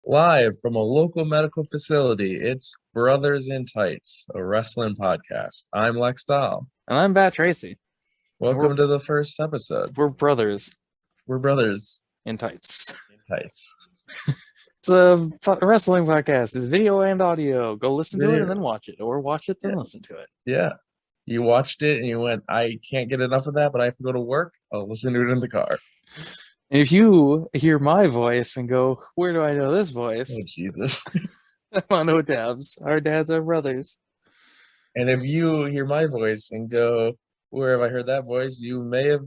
Live from a local medical facility, it's Brothers in Tights, a wrestling podcast. I'm Lex Dahl. And I'm Bat Tracy. Welcome to the first episode. We're brothers We're brothers in tights. in tights. It's a wrestling podcast. It's video and audio. Go listen to it and then watch it, or watch it then listen to it. Yeah. You watched it and you went, I can't get enough of that, but I have to go to work. I'll listen to it in the car. And if you hear my voice and go, where do I know this voice? Oh, Jesus. I'm on ODABs. Our dads are brothers. And if you hear my voice and go, where have I heard that voice? You may have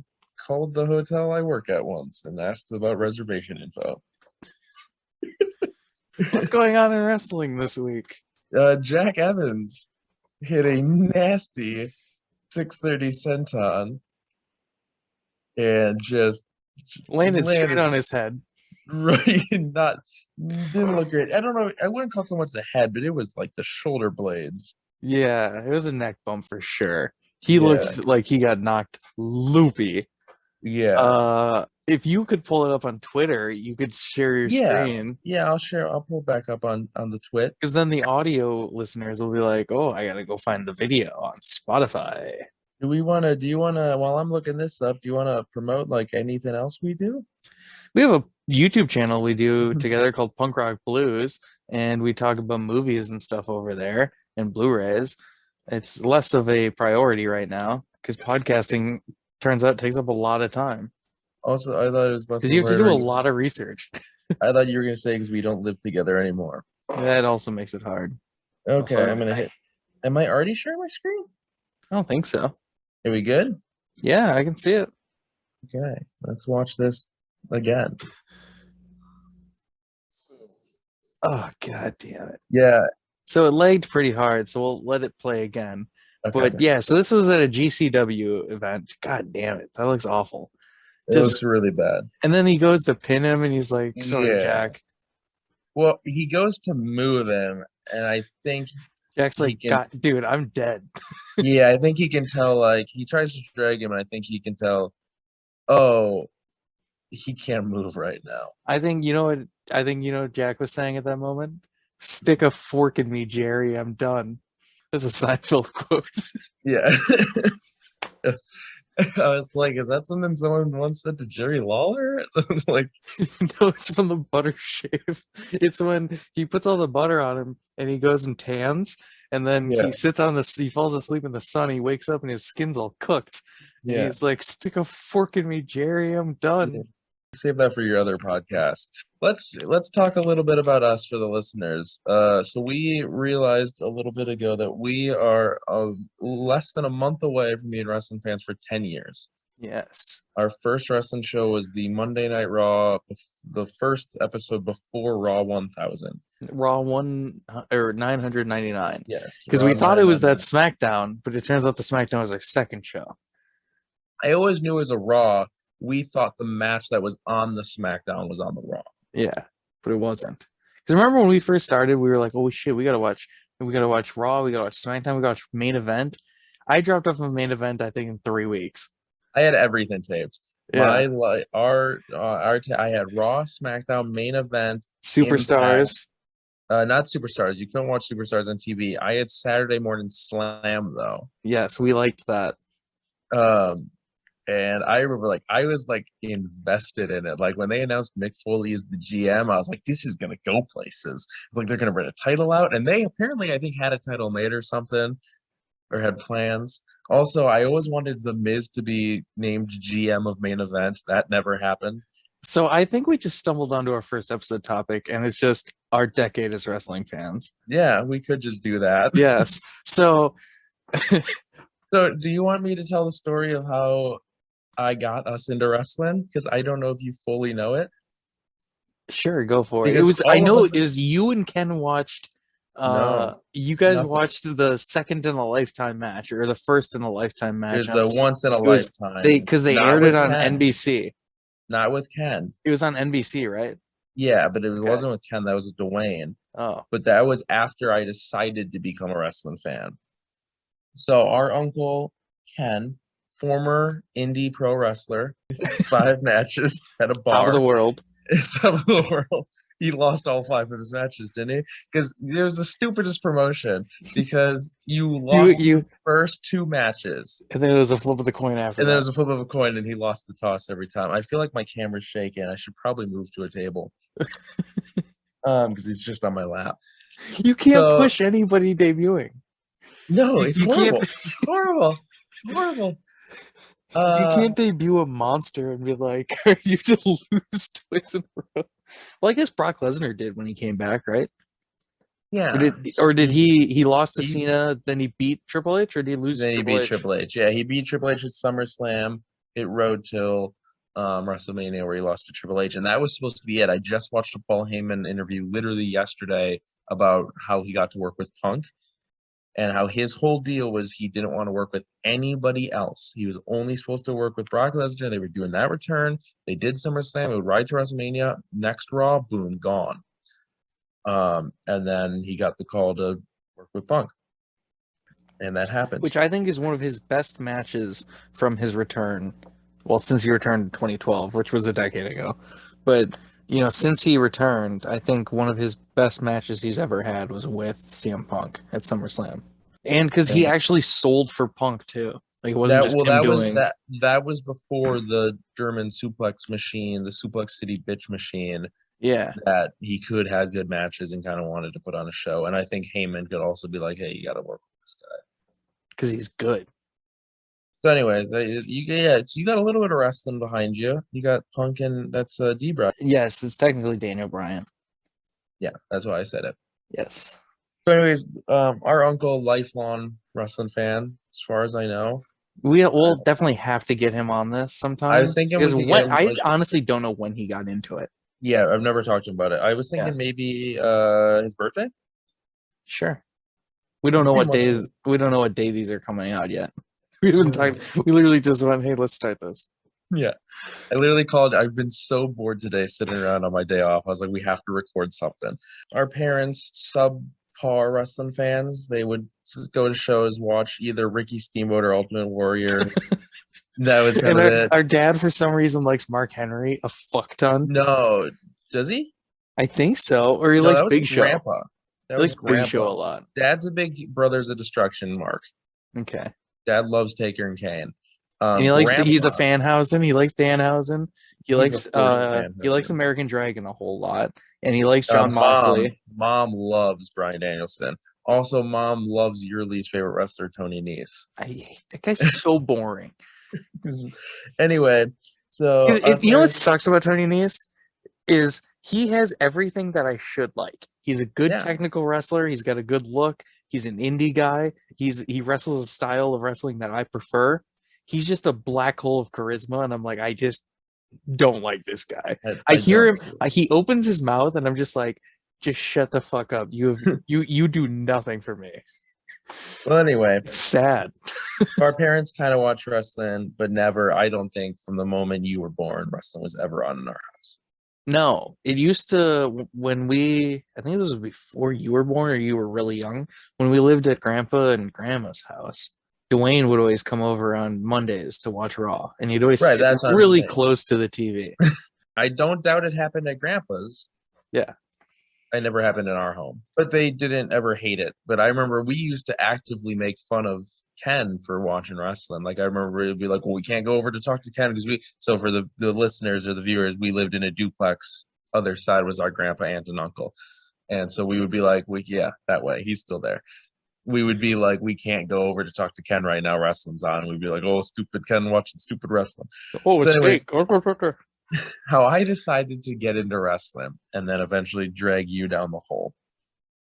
called the hotel I work at once and asked about reservation info. What's going on in wrestling this week? Jack Evans hit a nasty 630 senton and just landed straight on his head. Right, didn't look great. I don't know. I wouldn't call it so much the head, but it was like the shoulder blades. Yeah, it was a neck bump for sure. He looked like he got knocked loopy. Yeah. If you could pull it up on Twitter, you could share your screen. Yeah, I'll pull it back up on the twit. Because then the audio listeners will be like, oh, I gotta go find the video on Spotify. Do you wanna while I'm looking this up, do you wanna promote like anything else we do? We have a YouTube channel we do together called Punk Rock Blues, and we talk about movies and stuff over there and Blu-rays. It's less of a priority right now because podcasting turns out takes up a lot of time. Also, I thought it was less because you have to do a lot of research. I thought you were gonna say because we don't live together anymore. That also makes it hard. Okay, I'm gonna hit. Am I already sharing my screen? I don't think so. Are we good? Yeah, I can see it. Okay, let's watch this again. Oh, god damn it. Yeah. So it lagged pretty hard, so we'll let it play again. Okay. But yeah, so this was at a GCW event. God damn it. That looks awful. It looks really bad. And then he goes to pin him and he's like, sorry, Jack. Well, he goes to move him, and I think Jack's like, God, dude, I'm dead. Yeah, I think he can tell, like, he tries to drag him, and I think he can tell, oh, he can't move right now. I think what Jack was saying at that moment? Stick a fork in me, Jerry. I'm done. That's a Seinfeld quote. Yeah. I was like, is that something someone once said to Jerry Lawler? Like, no, it's from the butter shave. It's when he puts all the butter on him and he goes and tans, and then he sits on he falls asleep in the sun. He wakes up and his skin's all cooked. And he's like, stick a fork in me, Jerry. I'm done. Yeah. Save that for your other podcast. Let's talk a little bit about us for the listeners. So we realized a little bit ago that we are less than a month away from being wrestling fans for 10 years. Yes. Our first wrestling show was the Monday Night Raw, the first episode before Raw 1000. Raw 999. Yes. Because we thought it was that SmackDown, but it turns out the SmackDown was our second show. I always knew it was a Raw. We thought the match that was on the SmackDown was on the Raw. Yeah, but it wasn't. Because remember when we first started, we were like, oh shit, we gotta watch Raw, we gotta watch SmackDown, we gotta watch Main Event. I dropped off of Main Event, I think, in 3 weeks. I had everything taped. Yeah. I had Raw, SmackDown, Main Event, Superstars. Not Superstars. You couldn't watch Superstars on TV. I had Saturday Morning Slam though. Yes, we liked that. And I remember, I was invested in it. Like when they announced Mick Foley as the GM, I was like, "This is gonna go places." It's like they're gonna bring a title out, and they apparently, I think, had a title made or something, or had plans. Also, I always wanted The Miz to be named GM of Main Event. That never happened. So I think we just stumbled onto our first episode topic, and it's just our decade as wrestling fans. Yeah, we could just do that. Yes. So, so do you want me to tell the story of how I got us into wrestling? Because I don't know if you fully know it. Sure, go for it. It was you and Ken watched. You guys watched the second in a lifetime match, or the first in a lifetime match. It was the once in a lifetime. Because they aired it on NBC. Not with Ken. It was on NBC, right? Yeah, but it wasn't with Ken. That was with Dwayne. Oh. But that was after I decided to become a wrestling fan. So our uncle Ken, former indie pro wrestler, 5 matches at a bar. Top of the world. Top of the world. He lost all 5 of his matches, didn't he? Because it was the stupidest promotion because you lost You the first 2 matches. and then it was a flip of the coin after And there that. was a flip of a coin, and he lost the toss every time. I feel like my camera's shaking. I should probably move to a table, because he's just on my lap. You can't So push anybody debuting. no, it's You can't- horrible. It's horrible. It's horrible. You can't debut a monster and be like, "Are you to lose twice in a row?" Well, I guess Brock Lesnar did when he came back, right? Yeah. Or did he lost to he Cena, then he beat Triple H, or did he lose then to he Triple beat H? Triple H. Yeah, he beat Triple H at SummerSlam. It rode till WrestleMania where he lost to Triple H, and that was supposed to be it. I just watched a Paul Heyman interview literally yesterday about how he got to work with Punk and how his whole deal was he didn't want to work with anybody else. He was only supposed to work with Brock Lesnar. They were doing that return. They did SummerSlam. It would ride to WrestleMania. Next Raw, boom, gone. And then he got the call to work with Punk. And that happened. Which I think is one of his best matches from his return. Well, since he returned in 2012, which was a decade ago. But, since he returned, I think one of his best matches he's ever had was with CM Punk at SummerSlam. And because he actually sold for Punk, too. Like, it wasn't just him doing... That was before the German suplex machine, the Suplex City bitch machine. Yeah. That he could have good matches and kind of wanted to put on a show. And I think Heyman could also be like, hey, you got to work with this guy. Because he's good. So anyways, you got a little bit of wrestling behind you. You got Punk and that's D-Bry. Yes, it's technically Daniel Bryan. Yeah, that's why I said it. Yes. So anyways, our uncle, lifelong wrestling fan, as far as I know. We'll definitely have to get him on this sometime. I was thinking I honestly don't know when he got into it. Yeah, I've never talked to him about it. I was thinking maybe his birthday. Sure. We don't know what days. We don't know what day these are coming out yet. We haven't talked. We literally just went, "Hey, let's start this." Yeah, I literally called. I've been so bored today sitting around on my day off. I was like, we have to record something. Our parents, subpar wrestling fans, they would go to shows, watch either Ricky Steamboat or Ultimate Warrior. That was kind of it. Our dad, for some reason, likes Mark Henry a fuck ton. No, does he? I think so. Or he likes Big Show. Grandpa. He likes Big Show a lot. Dad's a big Brothers of Destruction mark. Okay. Dad loves Taker and Kane. And he likes. He's a Fanhausen. He likes Danhausen. He likes American Dragon a whole lot, and he likes John Moxley. Mom loves Bryan Danielson. Also, Mom loves your least favorite wrestler, Tony Nese. I hate that guy's so boring. Anyway, so you know what sucks about Tony Nese is he has everything that I should like. He's a good technical wrestler. He's got a good look. He's an indie guy. He wrestles a style of wrestling that I prefer. He's just a black hole of charisma, and I'm like, I just don't like this guy. I hear him. He opens his mouth, and I'm just like, just shut the fuck up. You do nothing for me. Well, anyway, it's sad. Our parents kind of watch wrestling, but never. I don't think from the moment you were born, wrestling was ever on in our house. No, it used to when I think this was before you were born or you were really young, when we lived at Grandpa and Grandma's house. Dwayne would always come over on Mondays to watch Raw, and he'd always sit really close to the TV. I don't doubt it happened at Grandpa's. Yeah. It never happened in our home, but they didn't ever hate it. But I remember we used to actively make fun of Ken for watching wrestling. Like I remember it'd be like, well, we can't go over to talk to Ken because so for the listeners or the viewers, we lived in a duplex. Other side was our grandpa, aunt, and uncle. And so we would be like, that way. He's still there. We would be like, we can't go over to talk to Ken right now. Wrestling's on. We'd be like, oh, stupid Ken watching stupid wrestling. Oh, it's fake. How I decided to get into wrestling and then eventually drag you down the hole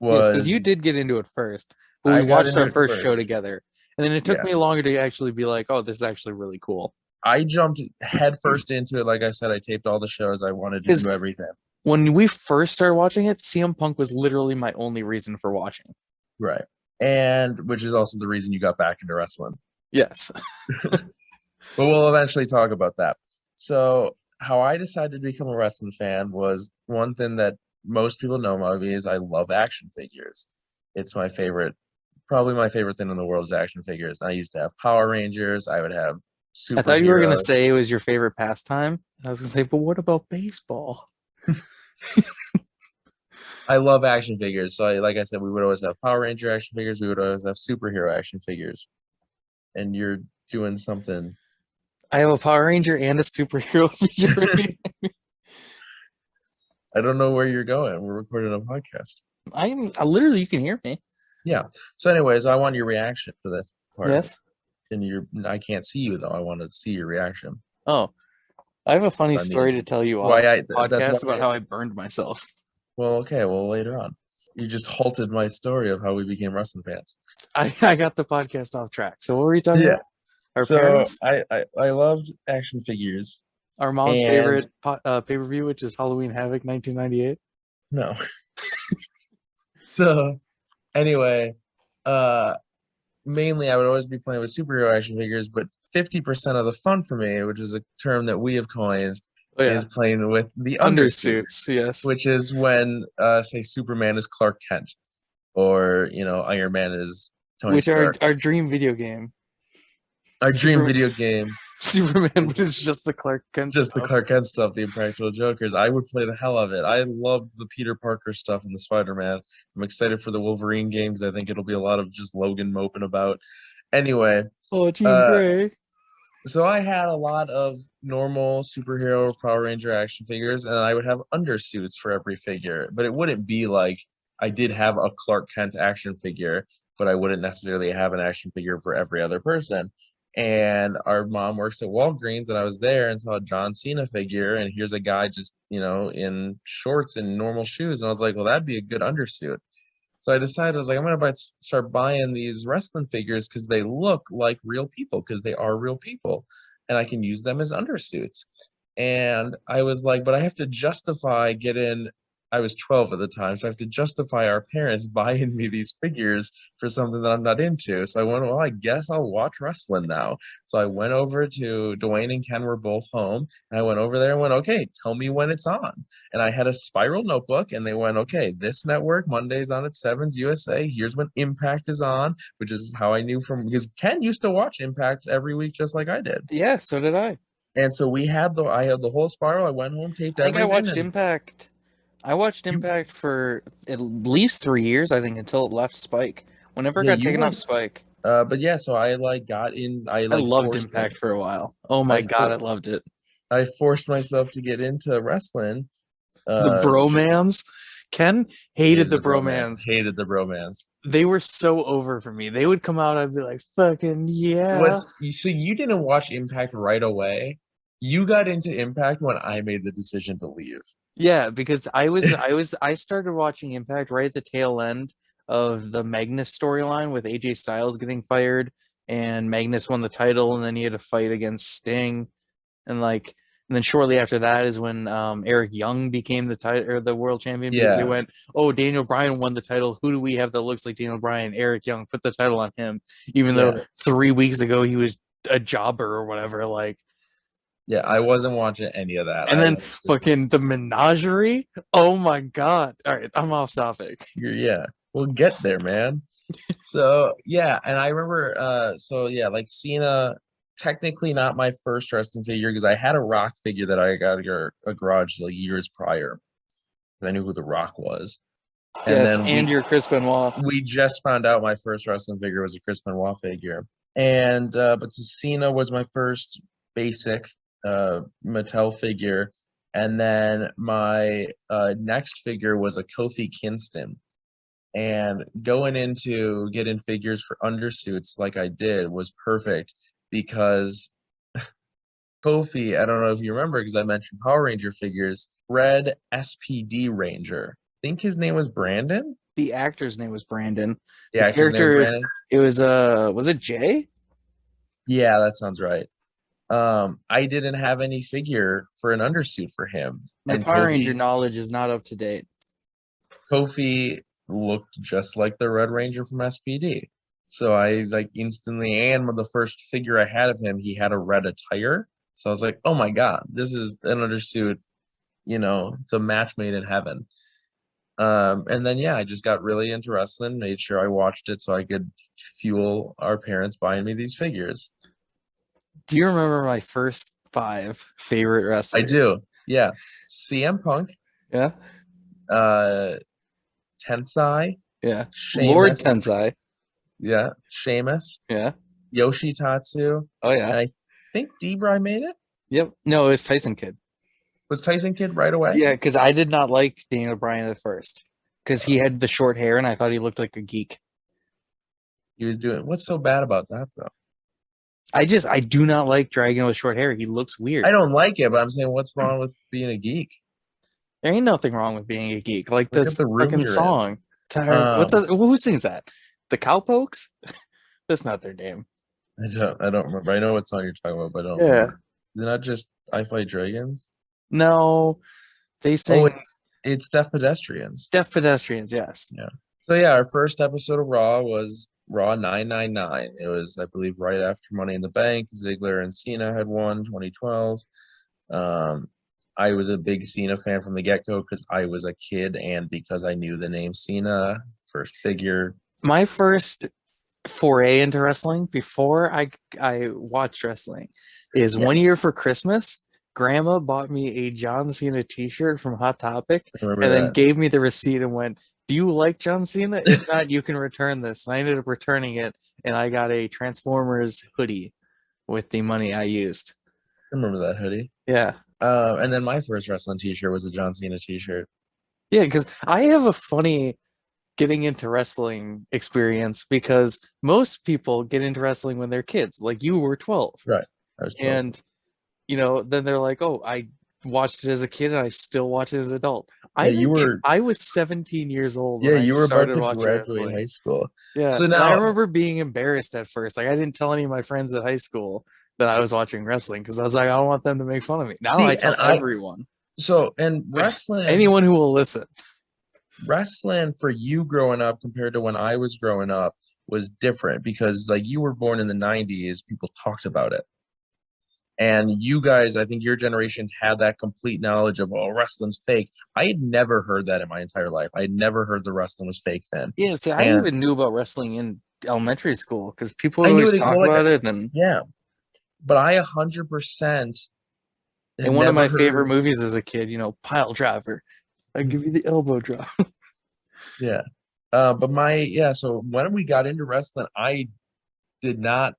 was because you did get into it first, but we watched our first show together, and then it took me longer to actually be like, oh, this is actually really cool. I jumped head first into it. Like I said, I taped all the shows. I wanted to do everything. When we first started watching it, CM Punk was literally my only reason for watching. Right. And which is also the reason you got back into wrestling. Yes. But we'll eventually talk about that. So how I decided to become a wrestling fan was one thing that most people know about me is I love action figures. It's my favorite, probably my favorite thing in the world is action figures. I used to have Power Rangers. I would have superheroes. I thought you were going to say it was your favorite pastime. I was going to say, but what about baseball? I love action figures. So like I said, we would always have Power Ranger action figures. We would always have superhero action figures. And you're doing something. I have a Power Ranger and a superhero figure. I don't know where you're going. We're recording a podcast. I literally, you can hear me. Yeah. So, anyways, I want your reaction for this part. Yes. And I can't see you though. I want to see your reaction. Oh, I have a funny I story mean, to tell you why on I the that's podcast why about how I burned myself. well, okay, well later on. You just halted my story of how we became wrestling fans. I got the podcast off track. So what were you talking Yeah. about? Our So parents, I loved action figures. our mom's And favorite pay-per-view, which is Halloween Havoc 1998. no. So anyway, mainly I would always be playing with superhero action figures, but 50% of the fun for me, which is a term that we have coined, Oh yeah, is playing with the undersuits, undersuits. Yes, which is when say Superman is Clark Kent or Iron Man is Tony which are Stark. our dream video game. Our dream Super, video game, Superman, but it's just the Clark Kent just the stuff. Clark Kent stuff, the Impractical Jokers. I would play the hell of it. I loved the Peter Parker stuff and the Spider-Man. I'm excited for the Wolverine games. I think it'll be a lot of just Logan moping about. Anyway, Oh, Jean uh, Grey. so I had a lot of normal superhero Power Ranger action figures, and I would have undersuits for every figure. But it wouldn't be like I did have a Clark Kent action figure, but I wouldn't necessarily have an action figure for every other person. And our mom works at Walgreens, and I was there and saw a John Cena figure, and here's a guy just, in shorts and normal shoes. And I was like, well, that'd be a good undersuit. So I decided, I was like, I'm gonna start buying these wrestling figures because they look like real people, because they are real people, and I can use them as undersuits. And I was like, but I have to justify getting. I was 12 at the time, so I have to justify our parents buying me these figures for something that I'm not into. So I went, well, I guess I'll watch wrestling now. So I went over to Dwayne and Ken were both home, and I went over there and went, okay, tell me when it's on. And I had a spiral notebook, and they went, okay, this network, Monday's on at 7's USA. Here's when Impact is on, which is how I knew because Ken used to watch Impact every week just like I did. Yeah, so did I. And so I had the whole spiral. I went home, taped I think I everything. watched Impact. I watched You, Impact for at least 3 years, I think, until it left Spike. Whenever it yeah, got you taken off went. Spike, But yeah, so I like got in. I loved Impact for a while. Oh my God, I loved it. I forced myself to get into wrestling. The bromans. Ken hated the bromans. Hated the bromance. They were so over for me. They would come out, I'd be like, fucking yeah. So you didn't watch Impact right away. You got into Impact when I made the decision to leave. Yeah, because I started watching Impact right at the tail end of the Magnus storyline with AJ Styles getting fired and Magnus won the title and then he had to fight against Sting and then shortly after that is when Eric Young became the title or the world champion because they went, oh, Daniel Bryan won the title. Who do we have that looks like Daniel Bryan? Eric Young, put the title on him, even though 3 weeks ago he was a jobber or whatever. Yeah, I wasn't watching any of that. And then fucking the menagerie. Oh my God. All right, I'm off topic. Yeah, we'll get there, man. So yeah, and I remember like Cena, technically not my first wrestling figure because I had a Rock figure that I got at a garage like years prior. I knew who the Rock was. And your Chris Benoit. We just found out my first wrestling figure was a Chris Benoit figure. And but so Cena was my first basic Mattel figure. And then my next figure was a Kofi Kingston. And going into getting figures for undersuits like I did was perfect because Kofi, I don't know if you remember because I mentioned Power Ranger figures, Red SPD Ranger. I think his name was Brandon. The actor's name was Brandon. The actor's name was Brandon. It was it Jay? Yeah, that sounds right. I didn't have any figure for an undersuit for him. My Power Ranger knowledge is not up to date. Kofi looked just like the Red Ranger from SPD. So I instantly, and the first figure I had of him, he had a red attire. So I was like, oh my God, this is an undersuit. It's a match made in heaven. And then, I just got really into wrestling, made sure I watched it so I could fuel our parents buying me these figures. Do you remember my first 5 favorite wrestlers? I do. Yeah. CM Punk. Yeah. Tensai, Yeah. Lord Sheamus, Tensai. yeah, Sheamus, Yeah. Yoshitatsu, Oh yeah. and I think D-Bry made it. Yep. No, it was Tyson Kidd. Was Tyson Kidd right away? Yeah, because I did not like Daniel Bryan at first because he had the short hair and I thought he looked like a geek. He was doing. What's so bad about that though? I do not like Dragon with short hair. He looks weird. I don't like it, but I'm saying, what's wrong with being a geek? There ain't nothing wrong with being a geek. Like Look at this the room fucking you're in. song. What's that? Who sings that? The Cowpokes? That's not their name. I don't remember. I know what song you're talking about, but I don't Yeah. remember. Is it not just I Fight Dragons? No, they Oh, sing it's Deaf Pedestrians. Deaf Pedestrians. Yes. Yeah. So yeah, our first episode of Raw was Raw 999. It was, I believe, right after Money in the Bank. Ziggler and Cena had won 2012. I was a big Cena fan from the get-go because I was a kid and because I knew the name Cena, first figure. My first foray into wrestling before I watched wrestling is one year for Christmas. Grandma bought me a John Cena t-shirt from Hot Topic and then gave me the receipt and went, "Do you like John Cena? If not, you can return this." And I ended up returning it and I got a Transformers hoodie with the money I used. I remember that hoodie. Yeah. And then my first wrestling t-shirt was a John Cena t-shirt. Yeah, because I have a funny getting into wrestling experience because most people get into wrestling when they're kids. Like you were 12. Right. I was 12. And then they're like, "Oh, I watched it as a kid and I still watch it as an adult." I was 17 years old when I you were about started to watching graduate wrestling. high school. Yeah. So And now I remember being embarrassed at first. Like I didn't tell any of my friends at high school that I was watching wrestling because I was like, I don't want them to make fun of me. Now I tell everyone. And wrestling, anyone who will listen. Wrestling for you growing up compared to when I was growing up was different because like you were born in the 90s, people talked about it. And you guys, I think your generation had that complete knowledge of, oh, wrestling's fake. I had never heard that in my entire life. I had never heard the wrestling was fake then. Yeah, see, I And even knew about wrestling in elementary school because people I would knew always it, talk well, like, about it. And yeah, but I 100% had one of never my favorite heard. movies as a kid, Pile Driver. I give you the elbow drop. Yeah. So when we got into wrestling, I did not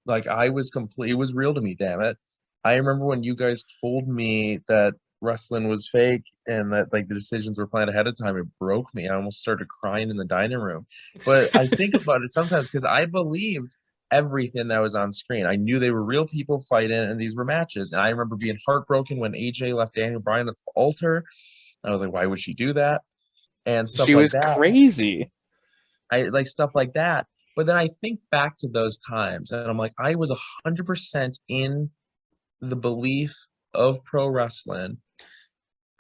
like, I was complete, it was real to me, damn it. I remember when you guys told me that wrestling was fake and that like the decisions were planned ahead of time, it broke me. I almost started crying in the dining room. But I think about it sometimes because I believed everything that was on screen. I knew they were real people fighting and these were matches. And I remember being heartbroken when AJ left Daniel Bryan at the altar. I was like, why would she do that? And stuff She like was that. crazy. I like stuff like that. But then I think back to those times and I'm like, I was 100% in the belief of pro wrestling.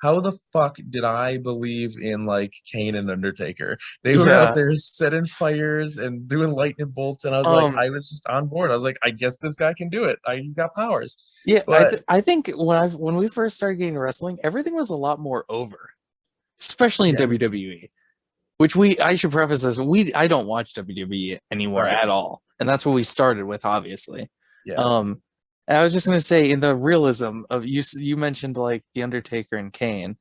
How the fuck did I believe in like Kane and Undertaker? They were out there setting fires and doing lightning bolts, and I was like, I was just on board. I was like, I guess this guy can do it. He's got powers. Yeah, but I think when we first started getting wrestling, everything was a lot more over, especially in WWE. Which I should preface this, I don't watch WWE anymore at all, and that's what we started with, obviously. Yeah. I was just gonna say, in the realism of you mentioned like the Undertaker and Kane.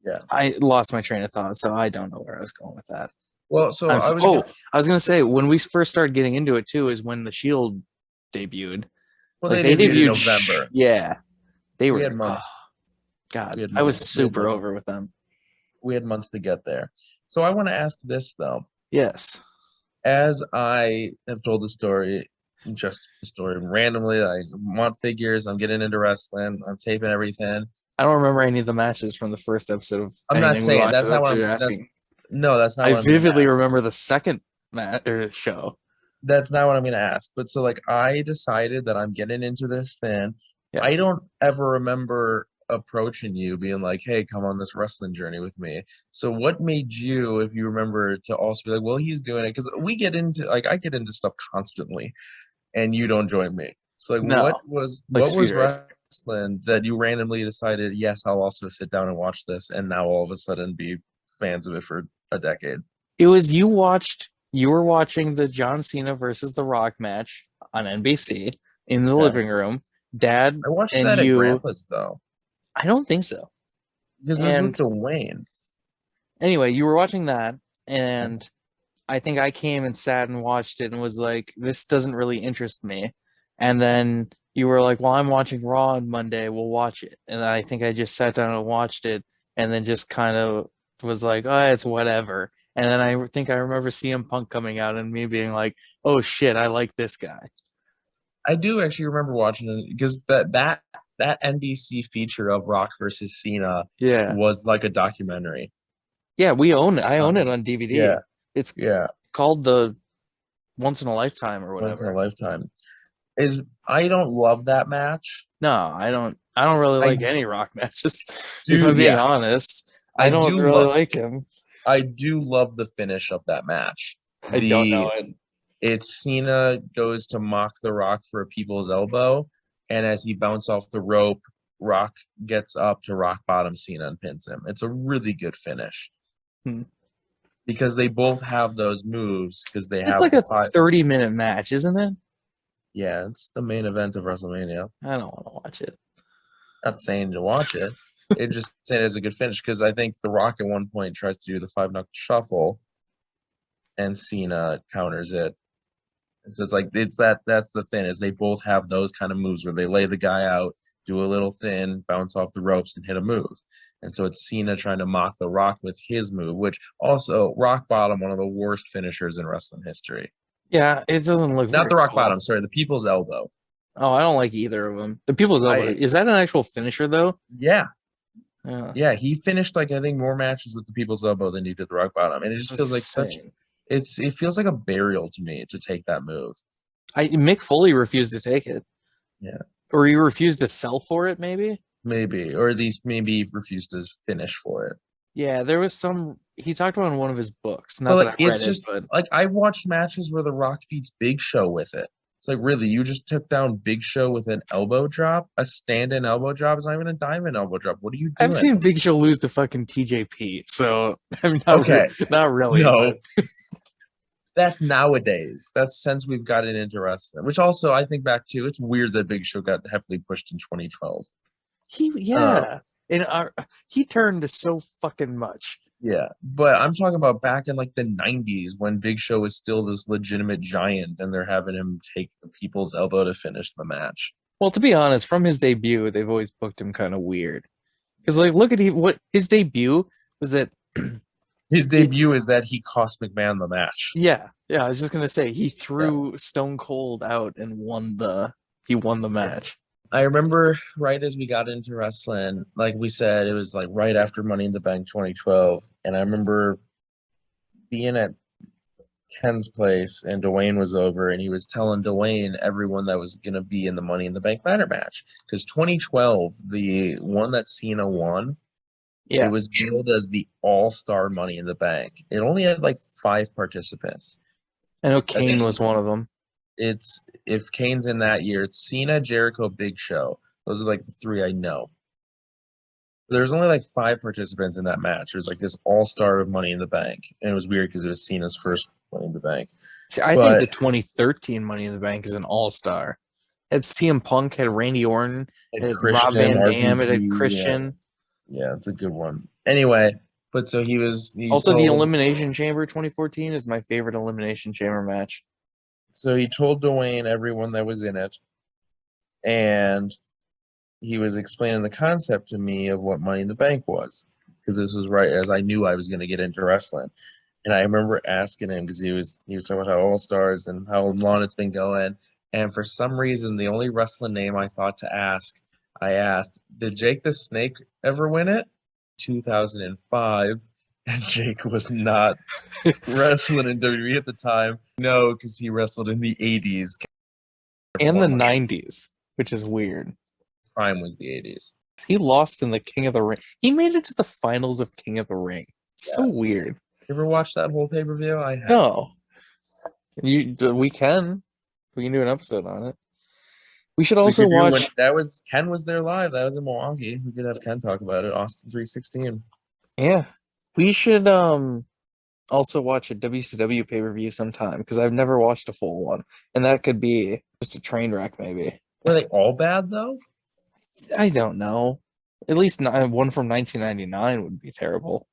Yeah. I lost my train of thought, so I don't know where I was going with that. Well, so I was gonna say when we first started getting into it too is when the Shield debuted. Well, like, they debuted in November. We had months. God, I was super over with them. We had months to get there. So I want to ask this though. Yes. As I have told the story, randomly, I want figures. I'm getting into wrestling. I'm taping everything. I don't remember any of the matches from the first episode of. I'm not saying that's not what I'm asking. No, that's not. I vividly remember the second show. That's not what I'm going to ask. But so like, I decided that I'm getting into this thing. Yes. I don't ever remember approaching you being like, hey, come on this wrestling journey with me. So what made you, if you remember, to also be like, well, he's doing it? Because we get into I get into stuff constantly and you don't join me. So like, what was wrestling that you randomly decided, yes, I'll also sit down and watch this, and now all of a sudden be fans of it for a decade? It was you were watching the John Cena versus The Rock match on NBC in the living room. Dad, I watched that at Grandpa's though. I don't think so. Because it was with Dwayne. Anyway, you were watching that, and I think I came and sat and watched it and was like, this doesn't really interest me. And then you were like, well, I'm watching Raw on Monday. We'll watch it. And I think I just sat down and watched it and then just kind of was like, oh, it's whatever. And then I think I remember CM Punk coming out and me being like, oh shit, I like this guy. I do actually remember watching it because that NBC feature of Rock versus Cena Yeah. was like a documentary. Yeah, we own it. I own it Um, on DVD. yeah, It's yeah, called the Once in a Lifetime or once in a whatever. lifetime. Is I don't love that match. No, I don't really I like any Rock matches. If do, I'm being yeah, honest, I I don't do really love like him. I do love the finish of that match. I don't know The it. It's Cena goes to mock the Rock for a people's elbow, and as he bounces off the rope, Rock gets up to rock bottom Cena and pins him. It's a really good finish Hmm. because they both have those moves because they It's have like the a five. 30-minute match, isn't it? Yeah, it's the main event of WrestleMania. I don't want to watch it. Not saying to watch it. It just saying it's a good finish because I think The Rock at one point tries to do the five knuckle shuffle and Cena counters it. And so it's like that's the thing is they both have those kind of moves where they lay the guy out, do a little thin, bounce off the ropes, and hit a move. And so it's Cena trying to mock The Rock with his move, which also rock bottom, one of the worst finishers in wrestling history. Yeah, it doesn't look Not very the rock cool. bottom, sorry, the people's elbow. Oh, I don't like either of them. The People's Elbow. I Is that an actual finisher though? Yeah, Yeah, yeah, he finished like I think more matches with the people's elbow than he did the rock bottom, and it it's just feels like insane. it feels like a burial to me to take that move. Mick Foley refused to take it, Yeah, or he refused to sell for it. Maybe. maybe, or at least maybe refused to finish for it. Yeah, there was some. He talked about in one of his books. But Not that like I've it's read it, just but like I've watched matches where The Rock beats Big Show with it. It's like really, you just took down Big Show with an elbow drop, a stand-in elbow drop. It's not even a diamond elbow drop. What are you I've doing? seen Big Show lose to fucking TJP. So I'm Okay, not really, no, but that's nowadays. That's since we've gotten into wrestling. Which also I think back to it's weird that Big Show got heavily pushed in 2012. Um, yeah, and he turned so fucking much. yeah, but I'm talking about back in like the 90s when Big Show was still this legitimate giant, and they're having him take the people's elbow to finish the match. Well, to be honest, from his debut, they've always booked him kind of weird. Because like, look at what his debut was that. His It, debut is that he cost McMahon the match. yeah. I was just gonna say he Yeah. threw Stone Cold out and he won the match. I remember right as we got into wrestling, like we said, it was like right after Money in the Bank 2012. And I remember being at Ken's place and Dwayne was over and he was telling Dwayne everyone that was going to be in the Money in the Bank ladder match. Because 2012, the one that Cena won, it Yeah, was billed as the All-Star Money in the Bank. It only had like 5 participants. I know I Kane think was one of them. it's if Kane's in that year, it's Cena, Jericho, Big Show. Those are like the three I know. There's only like 5 participants in that match. There's like this all-star of Money in the Bank. And it was weird because it was Cena's first Money in the Bank. See, I think But the 2013 Money in the Bank is an all-star. Had CM Punk, had Randy Orton, and had Rob Christian, Van Dam, it had RVD, yeah, Christian. yeah, it's a good one. Anyway, but so he Also, the told Elimination Chamber 2014 is my favorite Elimination Chamber match. so he told Dwayne everyone that was in it, and he was explaining the concept to me of what Money in the Bank was. Because this was right as I knew I was going to get into wrestling. And I remember asking him because he was talking about how All Stars and how long it's been going. And for some reason, the only wrestling name I thought to ask, I asked, did Jake the Snake ever win it? 2005. And Jake was not wrestling in WWE at the time. No, because he wrestled in the 80s. And the 90s, which is weird. Prime was the 80s. He lost in the King of the Ring. He made it to the finals of King of the Ring. So Yeah. weird. You ever watch that whole pay-per-view? I have. No. We can. We can do an episode on it. We should We also could do when watch. that was Ken was there live. That was in Milwaukee. We could have Ken talk about it. Austin 316. Yeah. We should also watch a WCW pay-per-view sometime because I've never watched a full one. And that could be just a train wreck, maybe. Were they all bad though? I don't know. At least one from 1999 would be terrible.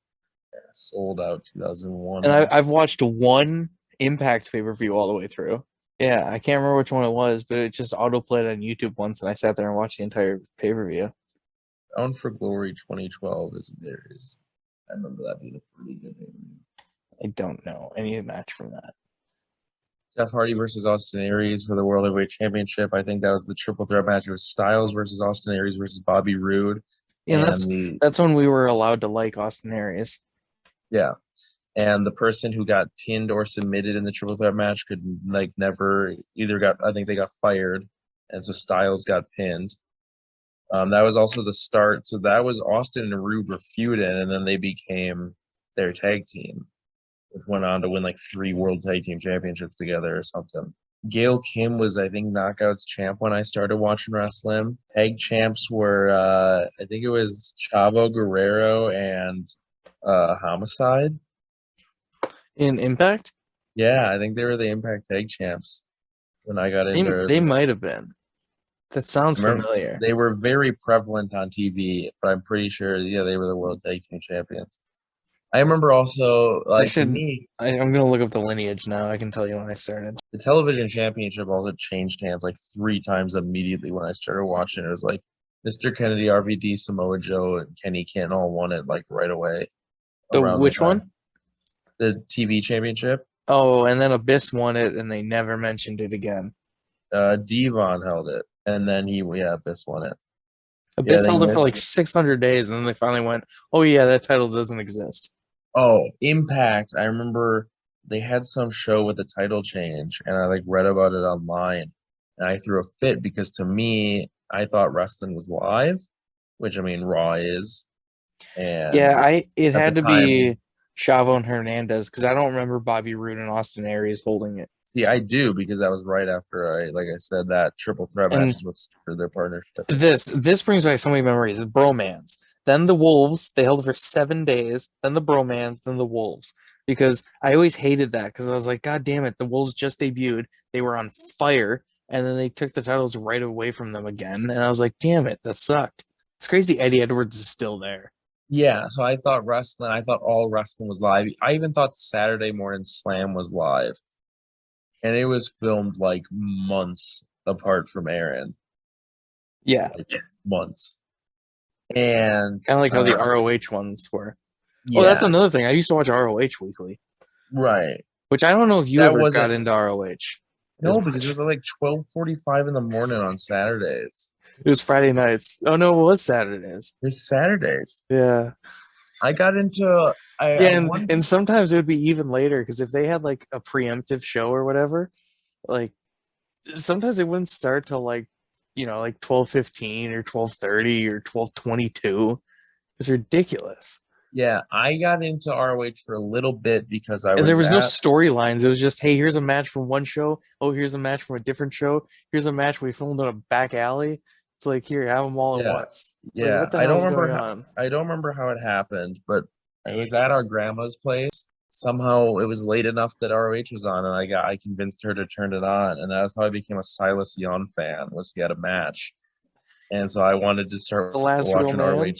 Sold Out 2001. And I've watched one Impact pay-per-view all the way through. Yeah, I can't remember which one it was, but it just autoplayed on YouTube once, and I sat there and watched the entire pay-per-view. Bound for Glory 2012 is. I remember that being a pretty good pay-per-view. I don't know any match from that. Jeff Hardy versus Austin Aries for the World Heavyweight Championship. I think that was the triple threat match. It was Styles versus Austin Aries versus Bobby Roode. Yeah, that's when we were allowed to like Austin Aries. Yeah. And the person who got pinned or submitted in the triple threat match could never I think they got fired. And so Styles got pinned. That was also the start. So that was Austin and Roode were feuding, and then they became their tag team, which went on to win 3 World Tag Team Championships together or something. Gail Kim was, I think, Knockouts champ when I started watching wrestling. Tag champs were, I think it was Chavo Guerrero and Homicide. In Impact? Yeah, I think they were the Impact Tag champs when I got in there. They might have been. That sounds familiar. They were very prevalent on TV, but I'm pretty sure, they were the World Tag Team champions. I remember also, I'm going to look up the lineage now. I can tell you when I started. The television championship also changed hands 3 times immediately when I started watching. It was Mr. Kennedy, RVD, Samoa Joe, and Kenny Ken all won it right away. Which one? The TV championship. Oh, and then Abyss won it, and they never mentioned it again. Devon held it, and then Abyss won it. Abyss held it for 600 days, and then they finally went, oh yeah, that title doesn't exist. Oh, Impact. I remember they had some show with a title change, and I read about it online, and I threw a fit because to me, I thought wrestling was live, which I mean Raw is. And yeah, it had to be Chavo and Hernandez because I don't remember Bobby Roode and Austin Aries holding it. See, I do because that was right after like I said, that triple threat match is what started their partnership. This brings back so many memories. The Bromans, then the Wolves. They held it for 7 days. Then the Bromans, then the Wolves. Because I always hated that because I was like, God damn it, the Wolves just debuted. They were on fire, and then they took the titles right away from them again. And I was like, damn it, that sucked. It's crazy Eddie Edwards is still there. Yeah, so I thought all wrestling was live. I even thought Saturday Morning Slam was live. And it was filmed months apart from Aaron. Yeah. Months. And kind of like how the ROH ones were. Yeah. Oh, that's another thing. I used to watch ROH weekly. Right. Which I don't know if you ever got into ROH. No, because it was 12:45 in the morning on Saturdays. It was Friday nights. Oh no, it was Saturdays. It was Saturdays. Yeah. I got into and sometimes it would be even later because if they had a preemptive show or whatever, sometimes it wouldn't start till 12:15 or 12:30 or 12:22. It's ridiculous. Yeah, I got into ROH for a little bit because there was no storylines. It was just, hey, here's a match from one show. Oh, here's a match from a different show. Here's a match we filmed in a back alley. It's here, have them all at once. What the hell is going on? I don't remember how it happened, but I was at our grandma's place. Somehow it was late enough that ROH was on, and I convinced her to turn it on, and that's how I became a Silas Young fan. Was he had a match, and so I wanted to start watching ROH.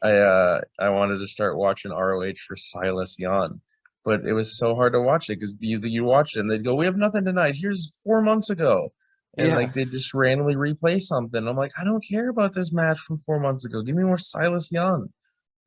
I wanted to start watching ROH for Silas Young, but it was so hard to watch it because you watch it and they'd go, "We have nothing tonight. Here's 4 months ago." And they just randomly replay something. I'm like, I don't care about this match from 4 months ago. Give me more Silas Young.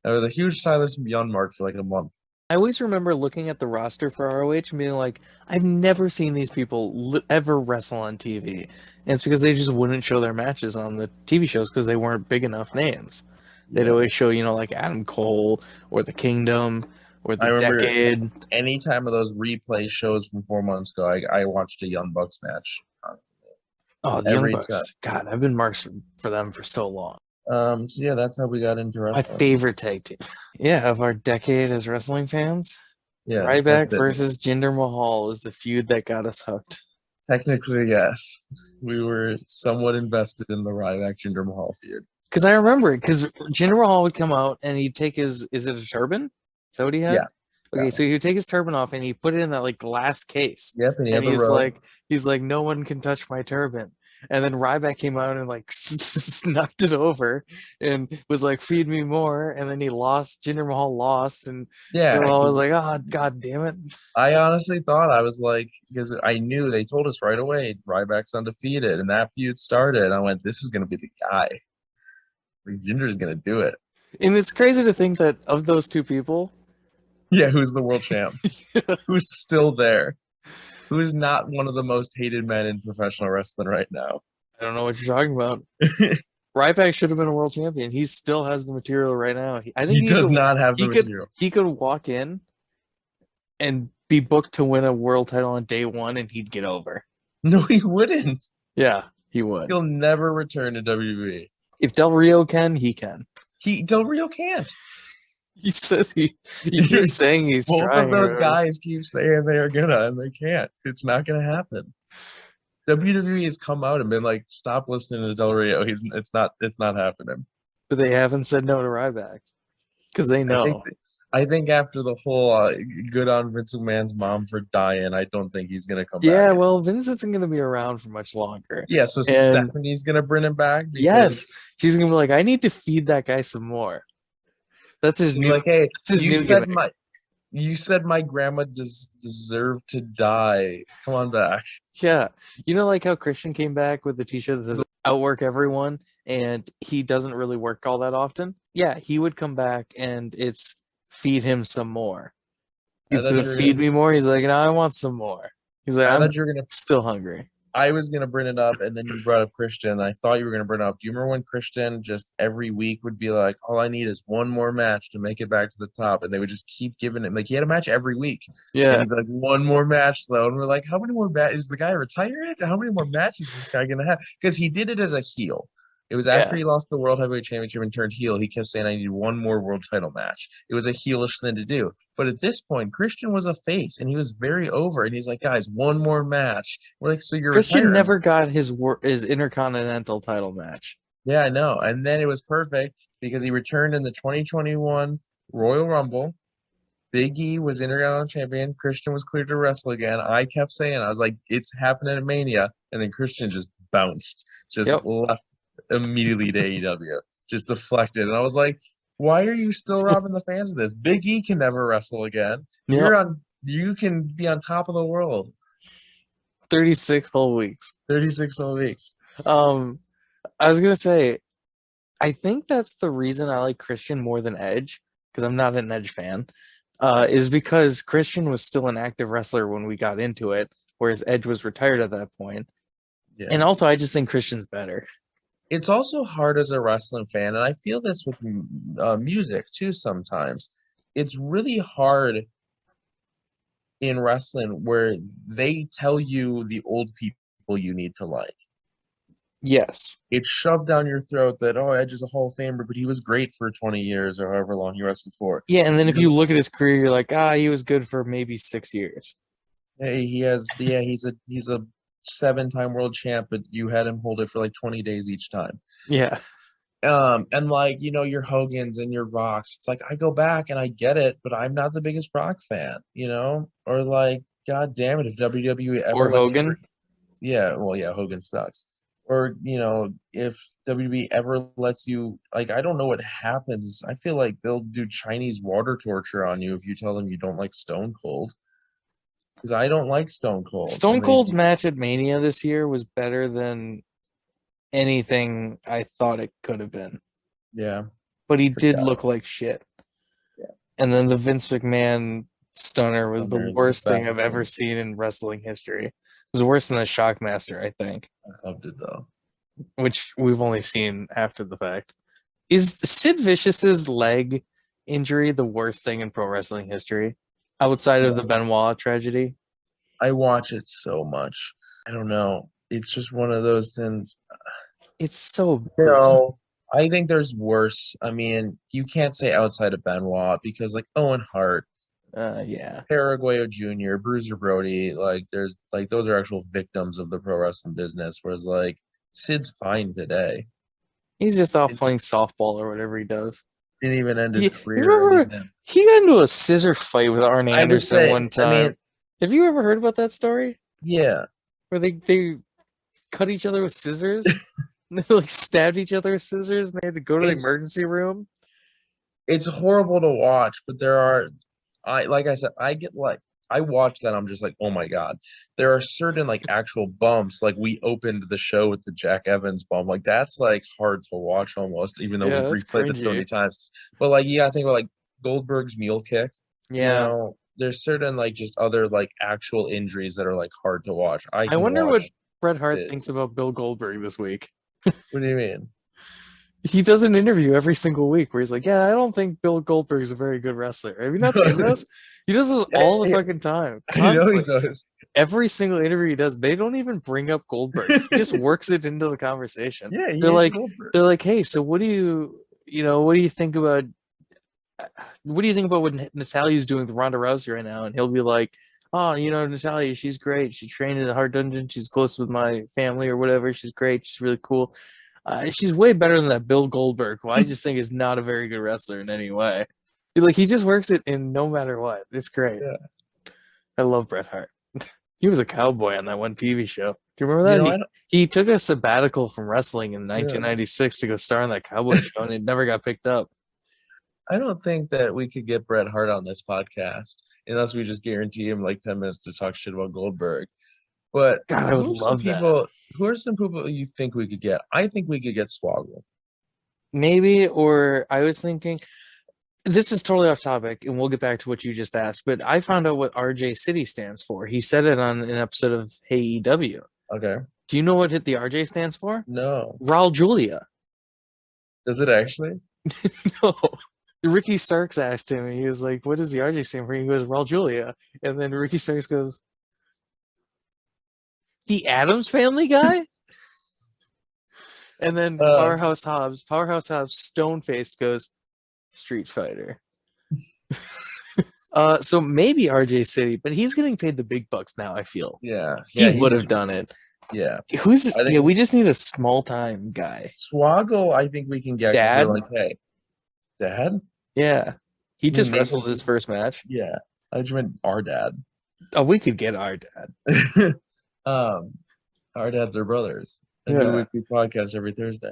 I was a huge Silas Young mark for a month. I always remember looking at the roster for ROH and being like, I've never seen these people ever wrestle on TV. And it's because they just wouldn't show their matches on the TV shows because they weren't big enough names. They'd always show, Adam Cole or The Kingdom or The Decade. Any time of those replay shows from 4 months ago, I watched a Young Bucks match constantly. Oh, the Young Bucks. God, I've been marked for them for so long. So yeah, that's how we got into wrestling. My favorite tag team. Yeah, of our decade as wrestling fans. Yeah. Ryback versus Jinder Mahal was the feud that got us hooked. Technically, yes. We were somewhat invested in the Ryback Jinder Mahal feud. Because I remember it, because Jinder Mahal would come out and he'd take is it a turban? Is that what he had? Yeah. Okay, so he would take his turban off and he put it in that like glass case. Yep, and he And had the robe. he's like, no one can touch my turban. And then Ryback came out and like snuck it over and was like, feed me more. And then he lost. Jinder Mahal lost, and Jinder Yeah, Mahal was because like, oh, god damn it. I honestly thought I was like, because I knew they told us right away Ryback's undefeated, and that feud started. I went, this is gonna be the guy. Like, Jinder's gonna do it. And it's crazy to think that of those two people, Yeah, who's the world champ? Who's still there? Who is not one of the most hated men in professional wrestling right now? I don't know what you're talking about. Ryback should have been a world champion. He still has the material right now. I think He does not have the he could material. he could walk in and be booked to win a world title on day one, and he'd get over. No, he wouldn't. Yeah, he would. He'll never return to WWE. If Del Rio can, he can. Del Rio can't. He says he keeps saying he's Both trying. of those guys keep saying they are gonna, and they can't. It's not gonna happen. WWE has come out and been like, "Stop listening to Del Rio. It's not happening." But they haven't said no to Ryback because they know. I think after the whole good on Vince McMahon's mom for dying, I don't think he's gonna come back. Yeah, well, Vince isn't going to be around for much longer. Yeah, so Stephanie's gonna bring him back. Yes, she's gonna be like, I need to feed that guy some more. That's his new. Like, hey, you said my grandma deserved to die. Come on back. Yeah, you know, like how Christian came back with the T-shirt that says "Outwork everyone," and he doesn't really work all that often. Yeah, he would come back, and it's feed him some more. Instead of feed me more, he's like, no, I want some more. He's like, I'm still hungry. I was gonna bring it up, and then you brought up Christian. I thought you were gonna bring it up. Do you remember when Christian just every week would be like, "All I need is one more match to make it back to the top," and they would just keep giving it. Like he had a match every week. Yeah, and he'd be like, one more match though, and we're like, how many more matches? Is the guy retired? How many more matches is this guy gonna have? Because he did it as a heel. It was after he lost the World Heavyweight Championship and turned heel. He kept saying, I need one more world title match. It was a heelish thing to do. But at this point, Christian was a face, and he was very over. And he's like, guys, one more match. We're like, so you're Christian retiring. never got his Intercontinental title match. Yeah, I know. And then it was perfect because he returned in the 2021 Royal Rumble. Big E was Intercontinental Champion. Christian was cleared to wrestle again. I kept saying, I was like, it's happening at Mania. And then Christian just bounced, left immediately to AEW, just deflected. And I was like, why are you still robbing the fans of this? Big E can never wrestle again. You can be on top of the world. 36 whole weeks. 36 whole weeks. I was gonna say, I think that's the reason I like Christian more than Edge, because I'm not an Edge fan, is because Christian was still an active wrestler when we got into it, whereas Edge was retired at that point. Yeah. And also, I just think Christian's better. It's also hard as a wrestling fan, and I feel this with music too sometimes. It's really hard in wrestling where they tell you the old people you need to like. Yes. It's shoved down your throat that, Edge is a Hall of Famer, but he was great for 20 years or however long he wrestled for. Yeah, and then if you look at his career, you're like, he was good for maybe 6 years. Hey, he's a 7-time world champ, but you had him hold it for like 20 days each time. Yeah. And like, your Hogans and your Rocks. It's like, I go back and I get it, but I'm not the biggest Rock fan, or like, God damn it, if WWE ever Hogan. Hogan sucks. Or, if WWE ever lets you, like, I don't know what happens. I feel like they'll do Chinese water torture on you if you tell them you don't like Stone Cold. Because I don't like Stone Cold. Stone Cold's match at Mania this year was better than anything I thought it could have been. Yeah. But he did look like shit. Yeah. And then the Vince McMahon stunner was the worst thing I've ever seen in wrestling history. It was worse than the Shockmaster, I think. I loved it, though. Which we've only seen after the fact. Is Sid Vicious's leg injury the worst thing in pro wrestling history? Outside of the Benoit tragedy? I watch it so much. I don't know. It's just one of those things. It's so No, I think there's worse. I mean, you can't say outside of Benoit because like Owen Hart, Paraguayo Jr., Bruiser Brody, like there's like those are actual victims of the pro wrestling business. Whereas like Sid's fine today. He's just off playing softball or whatever he does. Didn't even end his You career. And remember then, he got into a scissor fight with Arn I would Anderson say, one I time. mean, Have you ever heard about that story? yeah, Where they cut each other with scissors? And they like stabbed each other with scissors and they had to go to the it's emergency room? it's horrible to watch, but there are, I like I said, I get like I watch that, I'm just like, oh my God. There are certain like actual bumps. Like we opened the show with the Jack Evans bump. Like that's like hard to watch almost, even though Yeah, we've that's replayed it so cringy. many times. But like yeah, I think about like Goldberg's mule kick, Yeah. there's certain like just other like actual injuries that are like hard to watch. I I can wonder what watch Bret Hart it. thinks about Bill Goldberg this week. What do you mean? He does an interview every single week where he's like, "Yeah, I don't think Bill Goldberg is a very good wrestler." Have you not seen this? He does this all the fucking time, I know constantly. he's always Every single interview he does, they don't even bring up Goldberg. He just works it into the conversation. yeah, he They're hates like, Goldberg. they're like, "Hey, so what do you think about, what Natalia's doing with Ronda Rousey right now?" And he'll be like, "Oh, Natalia, she's great. She trained in the Hard Dungeon. She's close with my family or whatever. She's great. She's really cool. She's way better than that Bill Goldberg, who I just think is not a very good wrestler in any way." Like he just works it in no matter what. It's great. Yeah. I love Bret Hart. He was a cowboy on that one TV show. Do you remember You that? know, He I don't, he took a sabbatical from wrestling in yeah. 1996 to go star on that cowboy show, and it never got picked up. I don't think that we could get Bret Hart on this podcast unless we just guarantee him like 10 minutes to talk shit about Goldberg. But God, I would love that. who are some people you think we could get? I think we could get Swoggle. Maybe, or I was thinking, this is totally off topic, and we'll get back to what you just asked, but I found out what RJ City stands for. He said it on an episode of Hey EW. Okay. Do you know what the RJ stands for? No. Raul Julia. Does it actually? No. Ricky Starks asked him, and he was like, "What does the RJ stand for?" He goes, "Raul Julia." And then Ricky Starks goes, "The Addams Family guy?" And then Powerhouse Hobbs, stone faced, goes, "Street Fighter." So maybe RJ City, but he's getting paid the big bucks now, I feel. Yeah. He Yeah, would have done it. yeah. Yeah, I think we just need a small time guy. Swoggle, I think we can get because we're Dad? like, hey, Dad? Yeah. He You mean just wrestled Nathan? his first match. Yeah. I just meant our dad. Oh, we could get our dad. um, our dads are brothers. A new Yeah. weekly podcast every Thursday.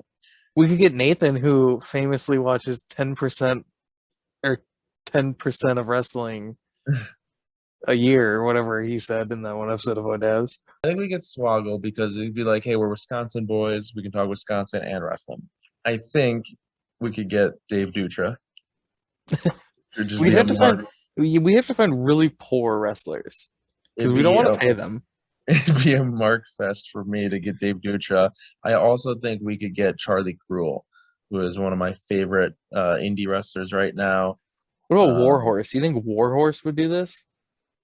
We could get Nathan, who famously watches 10% or 10% of wrestling a year or whatever he said in that one episode of Odebs. I think we get Swoggle because it'd be like, hey, we're Wisconsin boys. We can talk Wisconsin and wrestling. I think we could get Dave Dutra. We'd have to find we have to find really poor wrestlers because we don't want to pay them. It'd be a mark fest for me to get Dave Dutra. I also think we could get Charlie Cruel, who is one of my favorite indie wrestlers right now. What about Warhorse? You think Warhorse would do this?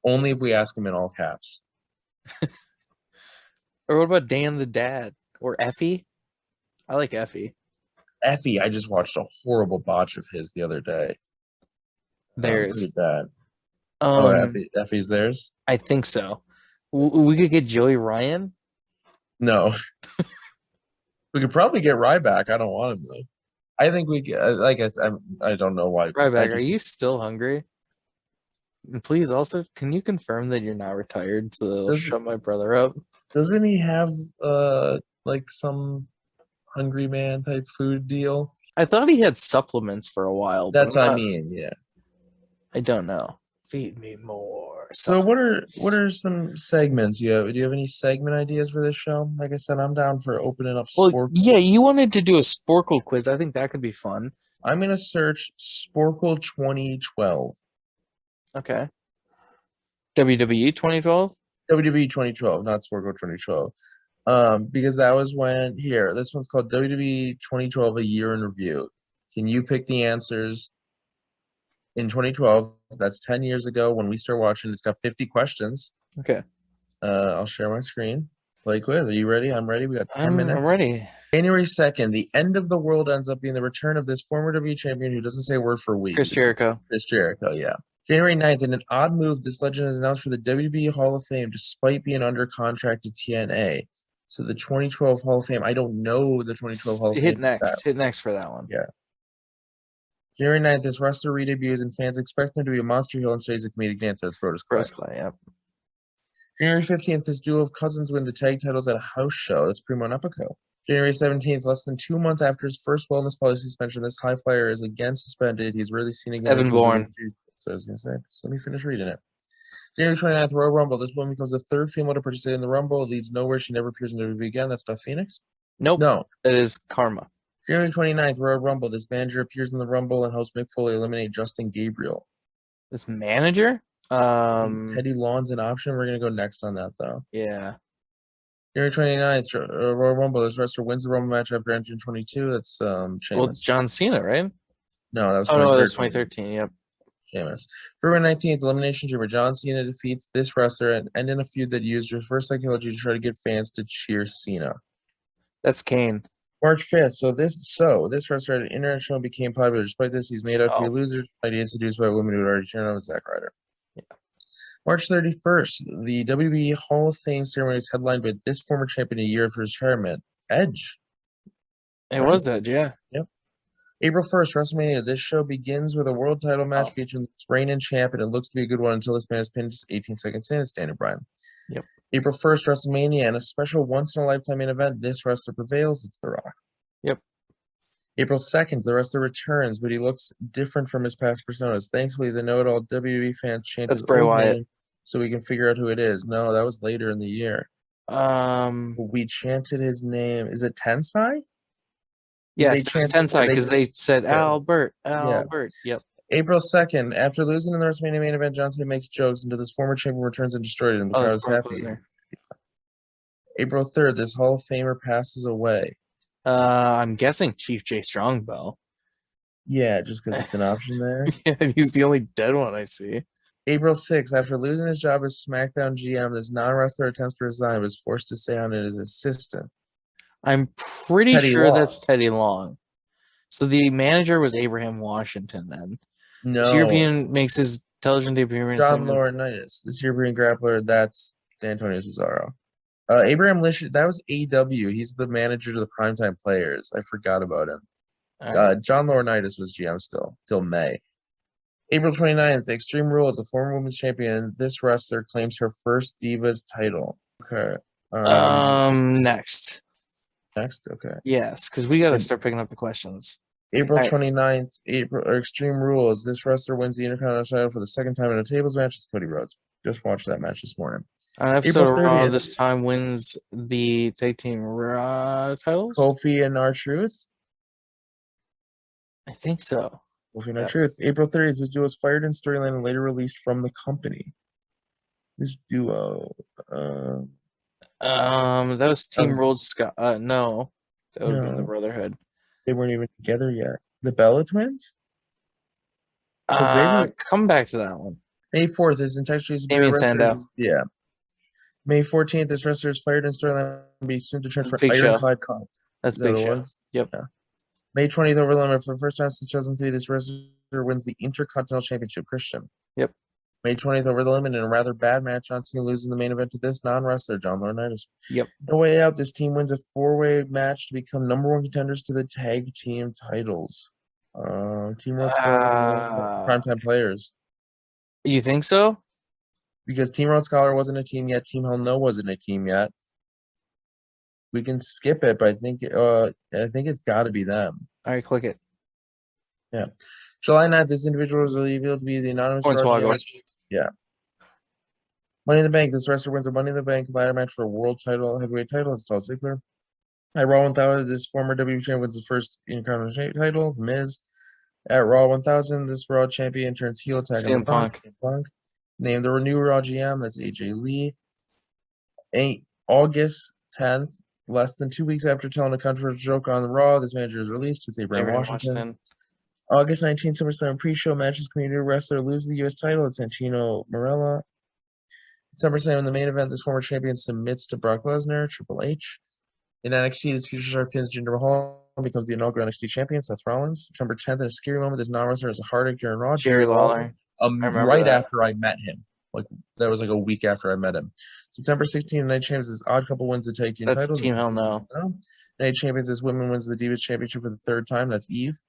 Only if we ask him in all caps. Or what about Dan the Dad or Effie? I like Effie. Effie, I just watched a horrible botch of his the other day. There's bad. Effie's theirs? I think so. We could get Joey Ryan. No. We could probably get Ryback. I don't want him though. I think we get, like I said, I don't know why. Ryback, are you still hungry? And please also, can you confirm that you're not retired so they'll shut my brother up? Doesn't he have like some Hungry Man type food deal? I thought he had supplements for a while. That's what I mean, yeah. I don't know. Feed me more. So what are some segments you have? Do you have any segment ideas for this show? Like I said, I'm down for opening up Sporcle. Yeah, you wanted to do a Sporcle quiz. I think that could be fun. I'm gonna search Sporcle 2012. Okay. WWE 2012? WWE 2012, not Sporcle 2012. Because that was when this one's called WWE 2012 A Year in Review. Can you pick the answers in 2012? That's 10 years ago when we start watching. It's got 50 questions. Okay. I'll share my screen. Play quiz. Are you ready? I'm ready. We got 10 minutes. I'm ready. January 2nd, the end of the world ends up being the return of this former WWE champion who doesn't say a word for a week. Chris Jericho. Chris Jericho, yeah. January 9th, in an odd move, this legend is announced for the WWE Hall of Fame despite being under contract to TNA. So the 2012 Hall of Fame, I don't know the 2012 Hall of Fame. Hit next for that one. Yeah. January 9th, this wrestler re-debuts and fans expect him to be a monster heel and stays a comedic dancer. That's Brodus Clay. Brodus Clay, yep. January 15th, this duo of cousins win the tag titles at a house show. That's Primo and Epico. January 17th, less than 2 months after his first wellness policy suspension, this high flyer is again suspended. He's really seen again. Evan Bourne. So I was going to say, so let me finish reading it. January 29th, Royal Rumble. This woman becomes the third female to participate in the Rumble. Leads nowhere. She never appears in WWE again. That's Beth Phoenix? Nope. No. It is Karma. January 29th, Royal Rumble. This manager appears in the Rumble and helps Mick Foley eliminate Justin Gabriel. This manager? Teddy Long's an option. We're going to go next on that, though. Yeah. January 29th, Royal Rumble. This wrestler wins the Rumble match after entering 22. That's Sheamus. Well, John Cena, right? No, that was 2013. No, that was 2013. Yep. Sheamus. February 19th, Elimination Chamber. John Cena defeats this wrestler and in a feud that used reverse psychology to try to get fans to cheer Cena. That's Kane. March 5th. So this wrestler had an international became popular. Despite this, he's made out to be a loser. Ideas seduced by women who had already turned on Zack Ryder. Yeah. March 31st, the WWE Hall of Fame ceremony is headlined by this former champion a year after his retirement, Edge. It was Edge, yeah. Yep. April 1st, WrestleMania. This show begins with a world title match featuring the reigning champ, and it looks to be a good one until this man is pinned just 18 seconds in. It's Daniel Bryan. Yep. April 1st, WrestleMania, and a special once-in-a-lifetime main event. This wrestler prevails. It's The Rock. Yep. April 2nd, the wrestler returns, but he looks different from his past personas. Thankfully, the know-it-all WWE fans chant That's his Bray old Wyatt. name so we can figure out who it is. No, that was later in the year. We chanted his name. Is it Tensai? Yeah, it's Tensai because they said Albert. Yep. April 2nd, after losing in the WrestleMania main event, John Cena makes jokes until this former champion returns and destroyed him. The crowd is happy. April 3rd, this Hall of Famer passes away. I'm guessing Chief J. Strongbell. Yeah, just because it's an option there. Yeah, he's the only dead one I see. April 6th, after losing his job as SmackDown GM, this non-wrestler attempts to resign, was forced to stay on as his assistant. I'm pretty sure that's Teddy Long. So the manager was Abraham Washington then. No. This European makes his television debut. John Laurinaitis. This European grappler, that's Antonio Cesaro. Abraham Lish, that was AW. He's the manager to the Primetime Players. I forgot about him. Right. John Laurinaitis was GM still, till May. April 29th, Extreme Rules, a former women's champion. This wrestler claims her first Divas title. Okay. Next. Next? Okay. Yes, because we got to start picking up the questions. April 29th, Extreme Rules. This wrestler wins the Intercontinental title for the second time in a tables match. It's Cody Rhodes. Just watched that match this morning. An episode of Raw this time wins the tag team titles. Kofi and R-Truth? I think so. Kofi and R-Truth. April 30th, this duo was fired in storyline and later released from the company. This duo. That was Team World Scott. No, that would have been the Brotherhood. They weren't even together yet. The Bella Twins? Come back to that one. May 4th is intentionally Damien Sandow. Yeah. May 14th, this wrestler is fired in storyline and be soon to turn for Big Ironclad Cobb. That's Big Show. Yep. Yeah. May 20th, over limit for the first time since 2003, this wrestler wins the Intercontinental Championship. Christian. Yep. May 20th, over the limit in a rather bad match, John Cena losing the main event to this non-wrestler, John Laurinaitis. Yep. No way out, this team wins a four-way match to become #1 contenders to the tag team titles. Team Road Scholar Primetime Players. You think so? Because Team Road Scholar wasn't a team yet, Team Hell No wasn't a team yet. We can skip it, but I think it's got to be them. All right, click it. Yeah. July 9th, this individual was revealed to be the anonymous. Yeah. Money in the Bank. This wrestler wins a Money in the Bank ladder match for a world title, heavyweight title. It's called Ziggler. At Raw 1000, this former WWE champion wins his first Intercontinental title, The Miz. At Raw 1000, this Raw champion turns heel, attacking Punk. Named the new Raw GM, that's AJ Lee. August 10th, less than 2 weeks after telling a controversial joke on the Raw, this manager is released with Abraham Washington. August 19th, SummerSlam pre-show matches, community wrestler loses the U.S. title. It's Santino Marella. SummerSlam in the main event, this former champion submits to Brock Lesnar, Triple H. In NXT, this future star pins Jinder Mahal becomes the inaugural NXT champion, Seth Rollins. September 10th, in a scary moment, this non-wrestler has a heartache during Raw. Jerry Lawler. Right after I met him. That was a week after I met him. September 16th, Night Champions, this odd couple wins the tag team titles. That's Team Hell No. Night Champions, this women wins the Divas Championship for the third time. That's Eve.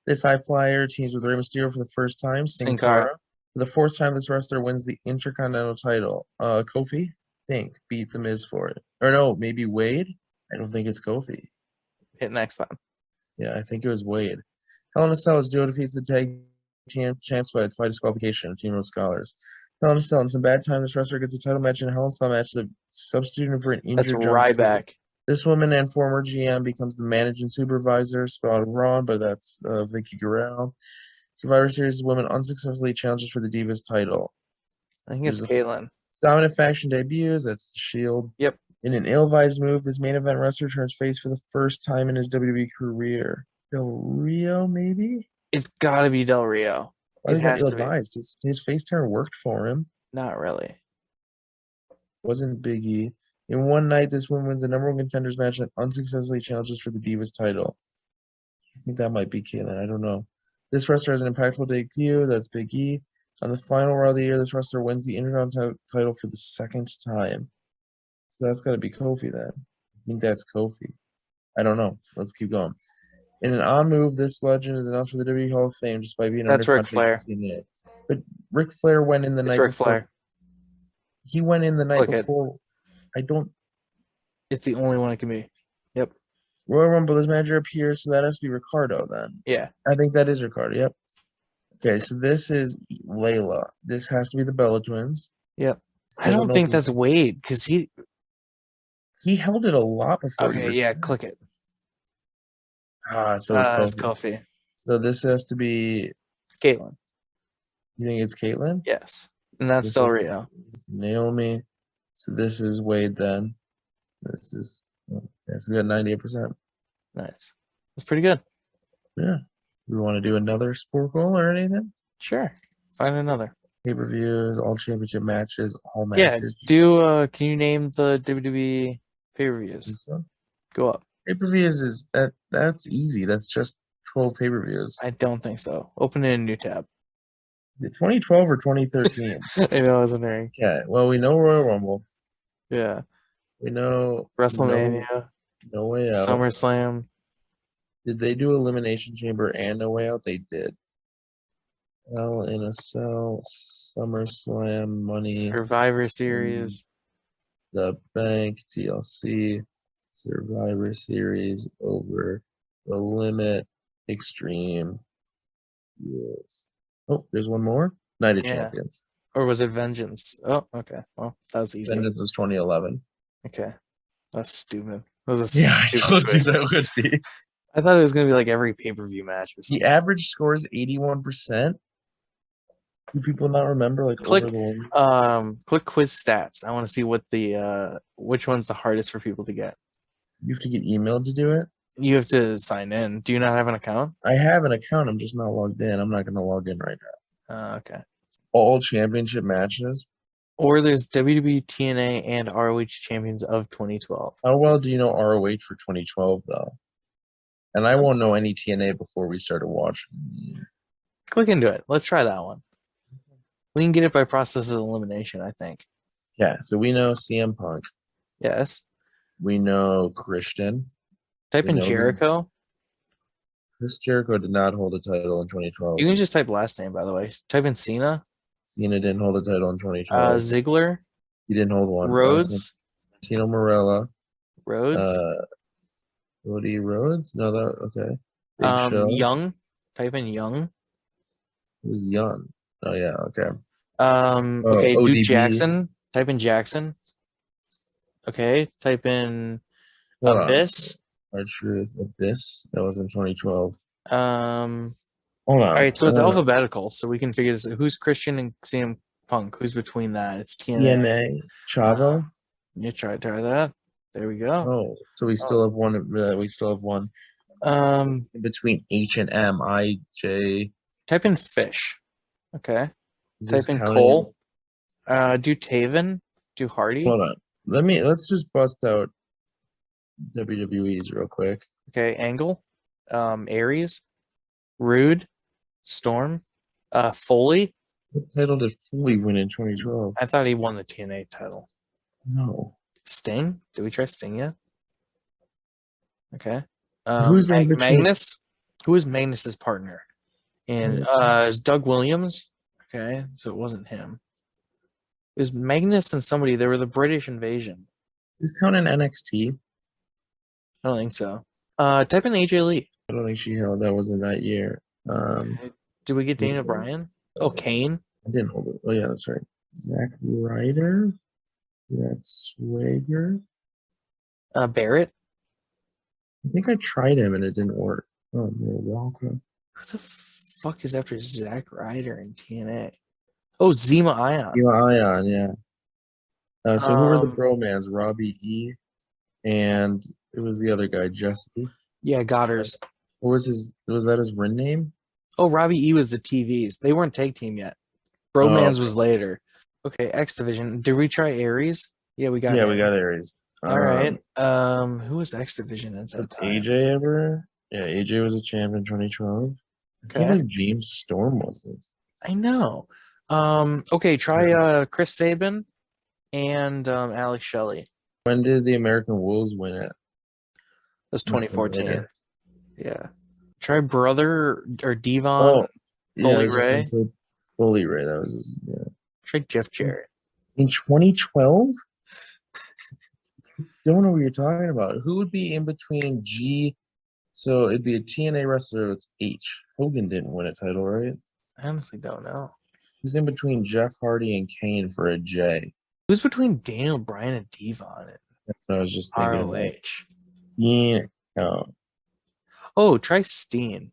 This high flyer teams with Rey Mysterio for the first time. Sin Cara. For the fourth time, this wrestler wins the Intercontinental title. Kofi, I think, beat The Miz for it. Or no, maybe Wade. I don't think it's Kofi. Hit next time. Yeah, I think it was Wade. Hell in a Cell is Joe defeats the tag champs by disqualification of Team Road Scholars. Hell in a Cell, in some bad time, this wrestler gets a title match in a Hell in a Cell match, substituting for an injured John Cena. Ryback. This woman and former GM becomes the managing supervisor, spelled wrong, but that's Vicky Guerrero. Survivor Series woman unsuccessfully challenges for the Divas title. I think it's Caitlyn. Dominant faction debuts. That's the Shield. Yep. In an ill-advised move, this main event wrestler turns face for the first time in his WWE career. Del Rio, maybe? It's got to be Del Rio. Why is that ill-advised? His face turn worked for him. Not really. Wasn't Big E. In one night, this woman wins the number one contenders match and unsuccessfully challenges for the Divas title. I think that might be Caitlyn. I don't know. This wrestler has an impactful debut. That's Big E. On the final Raw of the year, this wrestler wins the Intercontinental title for the second time. So that's got to be Kofi then. I think that's Kofi. I don't know. Let's keep going. In an on move, this legend is announced for the WWE Hall of Fame despite being that's Ric Flair. But Ric Flair went in the night Ric before. Flair. He went in the night before. I don't. It's the only one it can be. Yep. Royal Rumble, this manager appears, so that has to be Ricardo then. Yeah. I think that is Ricardo. Yep. Okay, so this is Layla. This has to be the Bella Twins. Yep. I don't think that's Wade because he held it a lot before. Okay, yeah, click it. So it's Kofi. So this has to be Caitlyn. You think it's Caitlyn? Yes. And that's Del Rio. Naomi. So this is Wade then. This is so we got 98%. Nice. That's pretty good. Yeah. We want to do another Sporcle or anything? Sure. Find another. Pay-per-views, all championship matches, all matches. Yeah. Can you name the WWE pay-per-views? So? Go up. Pay-per-views that's easy. That's just 12 pay-per-views. I don't think so. Open in a new tab. Is it 2012 or 2013? I know, I was wondering. Yeah. Well, we know Royal Rumble. Yeah. We know WrestleMania. No Way Out. SummerSlam. Did they do Elimination Chamber and No Way Out? They did. Hell in a Cell, SummerSlam, Money. Survivor Series. The Bank, TLC, Survivor Series, Over the Limit, Extreme. Yes. Oh, there's one more. Night of Champions. Or was it Vengeance? Oh, okay. Well, that was easy. Vengeance was 2011. Okay. That's stupid. That was a stupid quiz. That would be. I thought it was going to be like every pay-per-view match or something. The average score is 81%. Do people not remember click over the click quiz stats. I want to see what the which one's the hardest for people to get. You have to get emailed to do it? You have to sign in. Do you not have an account? I have an account. I'm just not logged in. I'm not going to log in right now. Okay. All championship matches. Or there's WWE, TNA, and ROH champions of 2012. How well do you know ROH for 2012 though? And I won't know any TNA before we started watching. Click into it. Let's try that one. We can get it by process of elimination, I think. Yeah, so we know CM Punk. Yes. We know Christian. Type in Jericho. Chris Jericho did not hold a title in 2012. You can just type last name, by the way. Type in Cena. Cena didn't hold a title in 2012. Ziggler. He didn't hold one. Rhodes. Tino Morella. Rhodes. Cody Rhodes? No, that okay. Young. Type in Young. It was Young. Oh yeah, okay. Okay, ODB. Duke Jackson. Type in Jackson. Okay, type in Abyss. Our Truth Abyss. That was in 2012. Hold on. All right, so it's alphabetical, so we can figure this out. Who's Christian and CM Punk? Who's between that? It's TNA. Chavo. You try that. There we go. Oh, so we still have one. We still have one. In between H and M, I, J. Type in Fish. Okay. Type in Cole. Do Taven. Do Hardy. Hold on. Let's just bust out WWE's real quick. Okay. Angle. Aries. Rude. Storm. Foley. What title did Foley win in 2012? I thought he won the TNA title. No. Sting? Did we try Sting yet? Okay. Who's in between? Magnus? Who was Magnus's partner? And it's Doug Williams. Okay, so it wasn't him. It was Magnus and somebody. They were the British invasion. Does this count in NXT? I don't think so. Type in AJ Lee. I don't think she held. That wasn't that year. Okay. Did we get Dana Bryan? Oh, Kane. I didn't hold it. Oh yeah, that's right. Zack Ryder. Zack Swagger. Barrett. I think I tried him and it didn't work. Oh, Walker. Who the fuck is after Zack Ryder in TNA? Oh, Zema Ion. Ion, yeah. So who were the Um, bromans? Robbie E. And it was the other guy, Jesse. Yeah, Goddard's. What was his? Was that his ring name? Oh, Robbie E was the TVs. They weren't tag team yet. Bromans was later. Okay, X Division. Did we try Aries? Yeah, we got. Yeah, Aries. we got Aries. All right. Who was X Division at that time? AJ ever? Yeah, AJ was a champ in 2012. I can't believe James Storm wasn't. I know. Okay, try Chris Sabin and Alex Shelley. When did the American Wolves win it? It was 2014. Yeah. Try Brother or Devon. Oh, Bully Ray. Bully Ray, that was his, yeah. Try Jeff Jarrett. In 2012? Don't know what you're talking about. Who would be in between G? So it'd be a TNA wrestler. It's H. Hogan didn't win a title, right? I honestly don't know. Who's in between Jeff Hardy and Kane for a J? Who's between Daniel Bryan and Devon? That's what I was just thinking. ROH. Yeah. Oh. Oh, try Steen.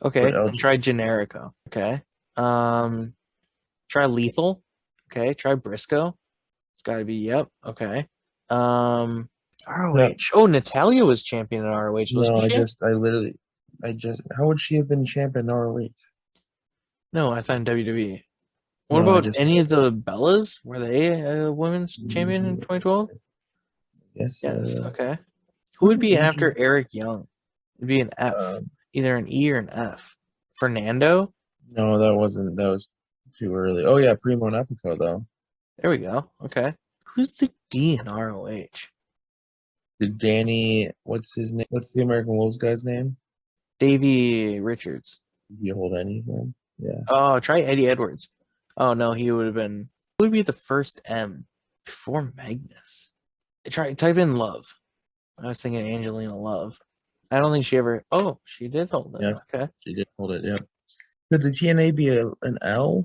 Okay, and try Generico. Okay. Try Lethal. Okay, try Briscoe. It's got to be, yep. Okay. ROH. Oh, Natalia was champion in ROH. No, how would she have been champion in ROH? No, I thought in WWE. What about any of the Bellas? Were they a women's champion in 2012? Yes. Okay. Who would be after Eric Young? It'd be an F, either an E or an F. Fernando? No, that was too early. Oh yeah, Primo and Epico though. There we go. Okay. Who's the D in ROH? Danny, what's his name? What's the American Wolves guy's name? Davey Richards. Did you hold anything? Yeah. Oh, try Eddie Edwards. Oh no, he would have been. Who would be the first M before Magnus? Type in Love. I was thinking Angelina Love. I don't think she ever. Oh, she did hold it. Yeah, okay. She did hold it. Yep. Could the TNA be an L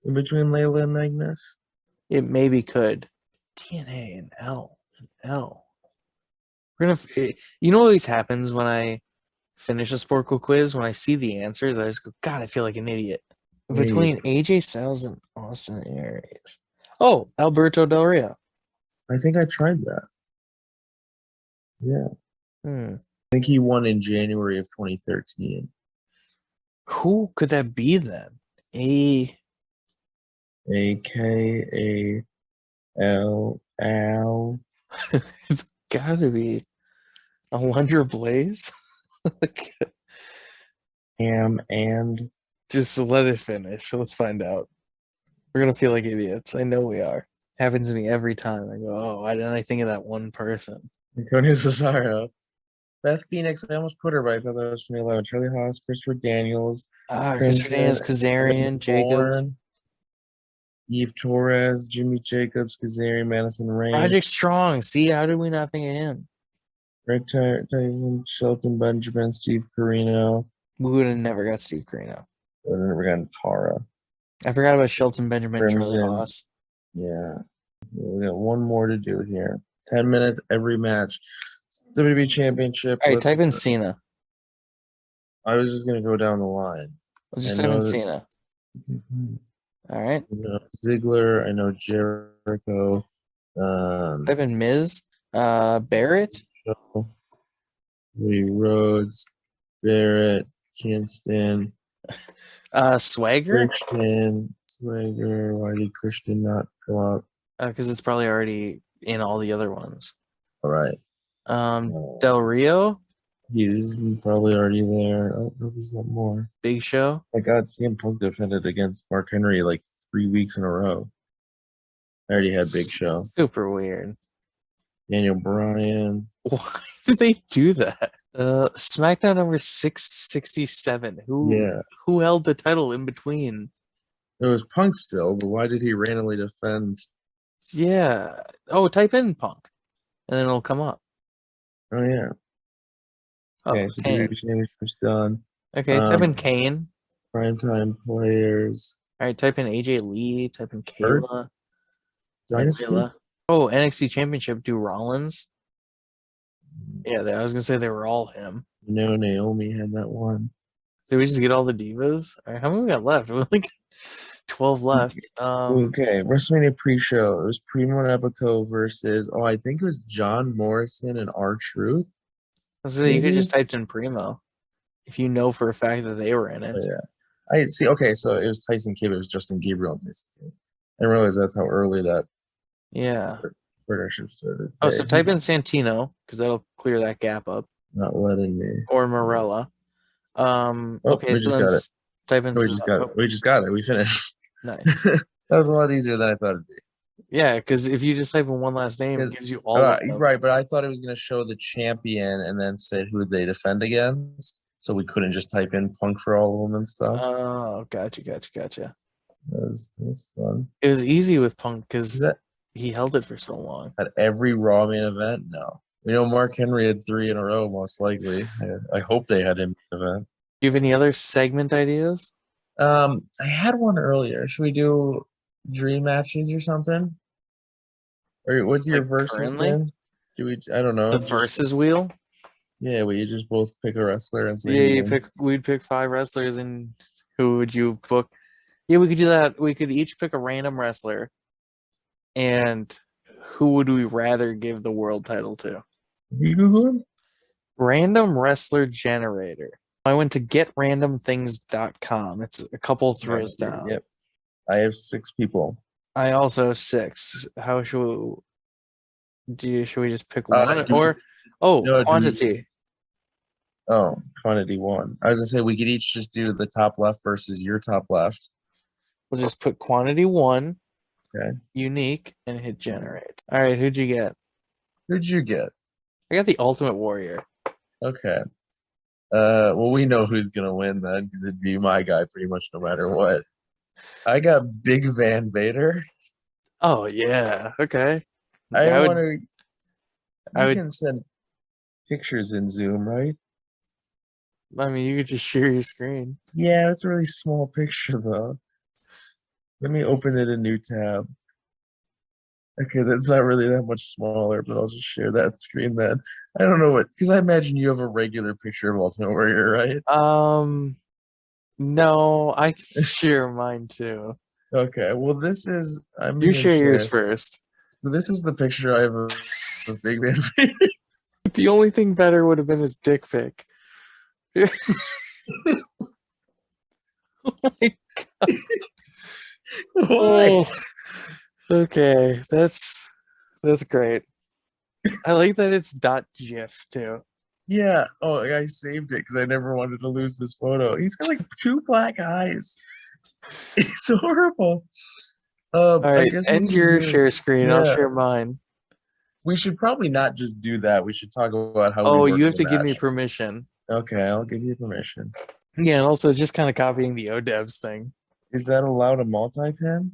in between Layla and Magnus? It maybe could. TNA and L. We're gonna. You know what always happens when I finish a Sporcle quiz? When I see the answers, I just go, God, I feel like an idiot. Between AJ Styles and Austin Aries. Oh, Alberto Del Rio. I think I tried that. Yeah. I think he won in January of 2013. Who could that be then? A K A L L. It's gotta be Alundra Blaze. And just let it finish. Let's find out. We're gonna feel like idiots. I know we are. Happens to me every time. I go, oh, why didn't I think of that one person? Antonio Cesaro. Beth Phoenix, I almost put her, but I thought that was 2011. Charlie Haas, Christopher Daniels. Christopher Daniels, Kazarian, Jacobs. Eve Torres, Jimmy Jacobs, Kazarian, Madison Rain. Project Strong. See, how did we not think of him? Greg Tyson, Shelton Benjamin, Steve Carino. We would have never got Steve Carino. We would have never gotten Tara. I forgot about Shelton Benjamin, Charlie Haas. Yeah. We got one more to do here. 10 minutes every match. WWE Championship. All right, type in Cena. I was just going to go down the line. I'll just type in Cena. All right. I know Ziggler. I know Jericho. Type in Miz. Barrett. Lee Rhodes. Barrett. Kingston. Swagger. Swagger. Why did Christian not go up? Because it's probably already in all the other ones. All right. Del Rio. He's probably already there. Oh, no, there's not more. Big Show. I got CM Punk defended against Mark Henry like 3 weeks in a row. I already had Big Show. Super weird. Daniel Bryan. Why did they do that? SmackDown number 667. Yeah, Who held the title in between? it was Punk still, but why did he randomly defend? Yeah. Oh, type in Punk, and then it'll come up. Oh yeah. Okay, Oh, so Kane. WWE Championship's done. Okay, type Um, in Kane. primetime players. All right, type in AJ Lee. Type in Earth Kayla. And Dynasty. Layla. Oh, NXT Championship. Do Rollins? Yeah, I was gonna say they were all him. No, Naomi had that one. Did we just get all the divas? All right, how many we got left? We only got 12 left. Okay, WrestleMania pre-show. It was Primo and Epico versus, oh, I think it was John Morrison and R-Truth, So you could maybe? just typed in Primo if you know for a fact that they were in Oh, it. yeah. I see. Okay, so it was Tyson Kidd. It was Justin Gabriel. Basically. I didn't realize that's how early that Yeah. partnership started. Oh, Okay, so type in Santino because that'll clear that gap up, not letting me. or Morella. Oh, Okay, we so just then got it. type in We just got it. oh, We just got it. We finished. nice. That was a lot easier than I thought it'd be. Yeah, because if you just type in one last name, it 'Cause- gives you all of them. right, but I thought it was going to show the champion and then say who they defend against. So we couldn't just type in Punk for all of them and stuff. Oh, gotcha. That was fun. It was easy with Punk Is because that he held it for so long. at every Raw main event? No. We know Mark Henry had 3 in a row, most likely. I hope they had him in the event. Do you have any other segment ideas? I had one earlier. Should we do dream matches or something? Or what's your Like versus currently? then? Do we? I don't know. The Just versus wheel? yeah, we just both pick a wrestler and say Yeah, who wins. we'd pick 5 wrestlers and who would you book? Yeah, we could do that. We could each pick a random wrestler and who would we rather give the world title to? You Google him? Random wrestler generator. I went to getrandomthings.com. It's a couple throws down. Yep. I have 6 people. I also have 6. How should should we just pick one or no, quantity? Quantity 1. I was gonna say we could each just do the top left versus your top left. We'll just put quantity 1, Okay. unique, and hit generate. All right, who'd you get? Who'd you get? I got the Ultimate Warrior. Okay. Well, we know who's gonna win then, because it'd be my guy pretty much no matter what. I got Big Van Vader. Oh yeah, okay. I I would. want to. I You would. can send pictures in Zoom, right? I mean, you could just share your screen. Yeah, it's a really small picture though. Let me open it a new tab. Okay, that's not really that much smaller, but I'll just share that screen then. I don't know what, because I imagine you have a regular picture of Ultimate Warrior, right? No, I can share mine too. Okay, well, this is, I'm You gonna share yours share. first. So this is the picture I have of Big Man. The only thing better would have been his dick pic. Oh my God. Why? Oh, okay, that's great. I like that it's .gif too. Yeah. Oh, I saved it because I never wanted to lose this photo. He's got like 2 black eyes. It's horrible. All I right, guess we end should your do share this. screen. I'll Yeah. share mine. We should probably not just do that. We should talk about how we Oh, work you in have the to give me match. permission. Okay, I'll give you permission. Yeah, and also it's just kind of copying the ODevs thing. Is that allowed a multi-pin?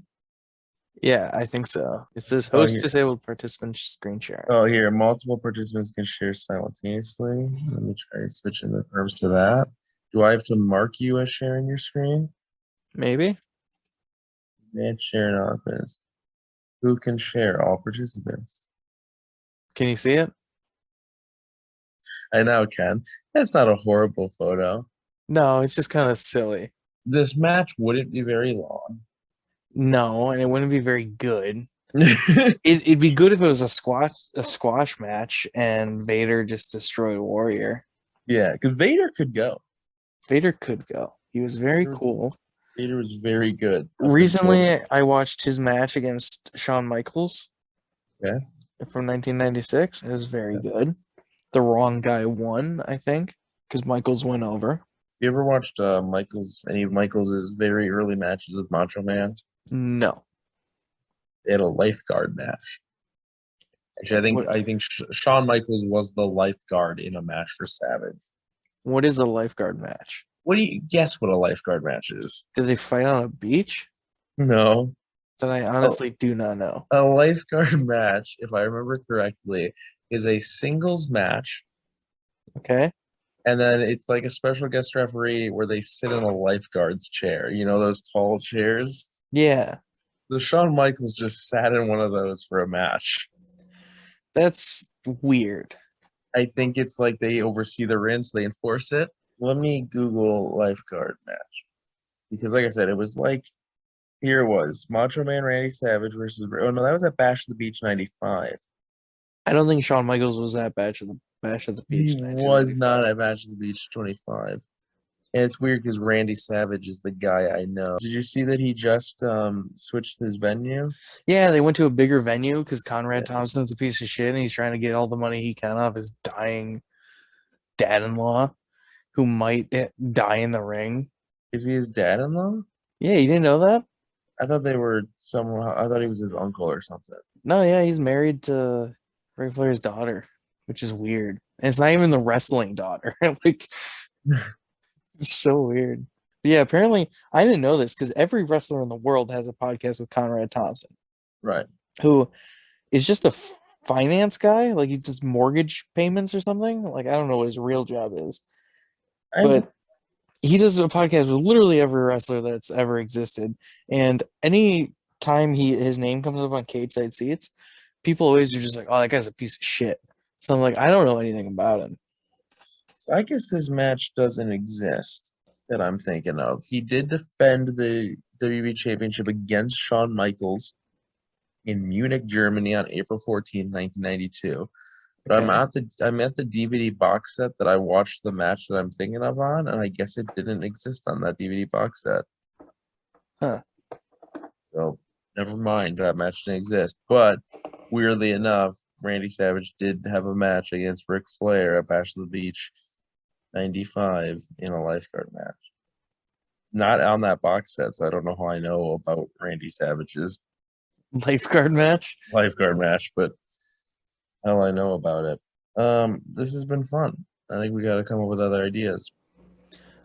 Yeah, I think so. It says Oh, host here. disabled participant screen sharing. Oh, here. Multiple participants can share simultaneously. Let me try switching the terms to that. Do I have to mark you as sharing your screen? Maybe. And share in office. Who can share? All participants. Can you see it? I now can. That's not a horrible photo. No, it's just kind of silly. This match wouldn't be very long. No, and it wouldn't be very good. It'd be good if it was a squash match and Vader just destroyed Warrior. Yeah, because Vader could go. Vader could go. He was very cool. Vader was very good. Recently, I watched his match against Shawn Michaels. Yeah. From 1996. It was very good. The wrong guy won, I think, because Michaels went over. You ever watched any of Michaels' very early matches with Macho Man? No. They had a lifeguard match. Actually, I think Shawn Michaels was the lifeguard in a match for Savage. What is a lifeguard match? What do you guess what a lifeguard match is? Do they fight on a beach? No. That I A, honestly do not know. a lifeguard match, if I remember correctly, is a singles match, Okay. and then it's like a special guest referee where they sit in a lifeguard's chair. You know those tall chairs? Yeah. The Shawn Michaels just sat in one of those for a match. That's weird. I think it's like they oversee the ring, so they enforce it. Let me Google lifeguard match. Because like I said, it was like here it was Macho Man Randy Savage versus oh no, that was at Bash of the Beach '95. I don't think Shawn Michaels was at Bash of the Beach He in was not 1995. at Bash of the Beach 25. And it's weird because Randy Savage is the guy I know. Did you see that he just switched his venue? Yeah, they went to a bigger venue because Conrad Yeah. Thompson's a piece of shit and he's trying to get all the money he can off his dying dad-in-law who might die in the ring. Is he his dad-in-law? Yeah, you didn't know that? I thought they were someone. I thought he was his uncle or something. No, yeah, he's married to Ric Flair's daughter, which is weird. And it's not even the wrestling daughter. Like, it's so weird. But yeah, apparently I didn't know this because every wrestler in the world has a podcast with Conrad Thompson, Right. who is just a finance guy. Like he does mortgage payments or something. Like I don't know what his real job is, I but he does a podcast with literally every wrestler that's ever existed. And any time his name comes up on cage side seats, people always are just like, "Oh, that guy's a piece of shit." So I'm like, I don't know anything about him. I guess this match doesn't exist that I'm thinking of. He did defend the WWE Championship against Shawn Michaels in Munich, Germany on April 14, 1992. But Okay. I'm at the DVD box set that I watched the match that I'm thinking of on, and I guess it didn't exist on that DVD box set. Huh. So never mind, that match didn't exist. But weirdly enough, Randy Savage did have a match against Ric Flair at Bash of the Beach '95 in a lifeguard match. Not on that box set, so I don't know how I know about Randy Savage's Lifeguard match. lifeguard match, but hell I know about it. This has been fun. I think we got to come up with other ideas.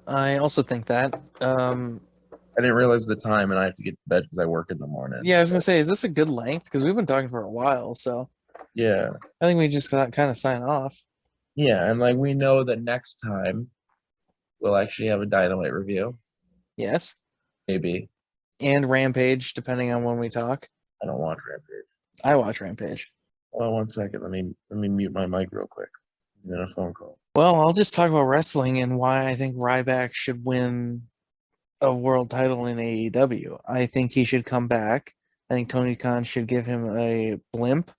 I also think that. I didn't realize the time, and I have to get to bed because I work in the morning. Yeah, I was gonna say, is this a good length? Because we've been talking for a while, so Yeah, I think we just got kind of sign off. yeah, and like we know that next time we'll actually have a Dynamite review. Yes. Maybe. And Rampage, depending on when we talk. I don't watch Rampage. I watch Rampage. Oh, 1 second. Let me mute my mic real quick. I'm in a phone call. Well, I'll just talk about wrestling and why I think Ryback should win a world title in AEW. I think he should come back. I think Tony Khan should give him a blimp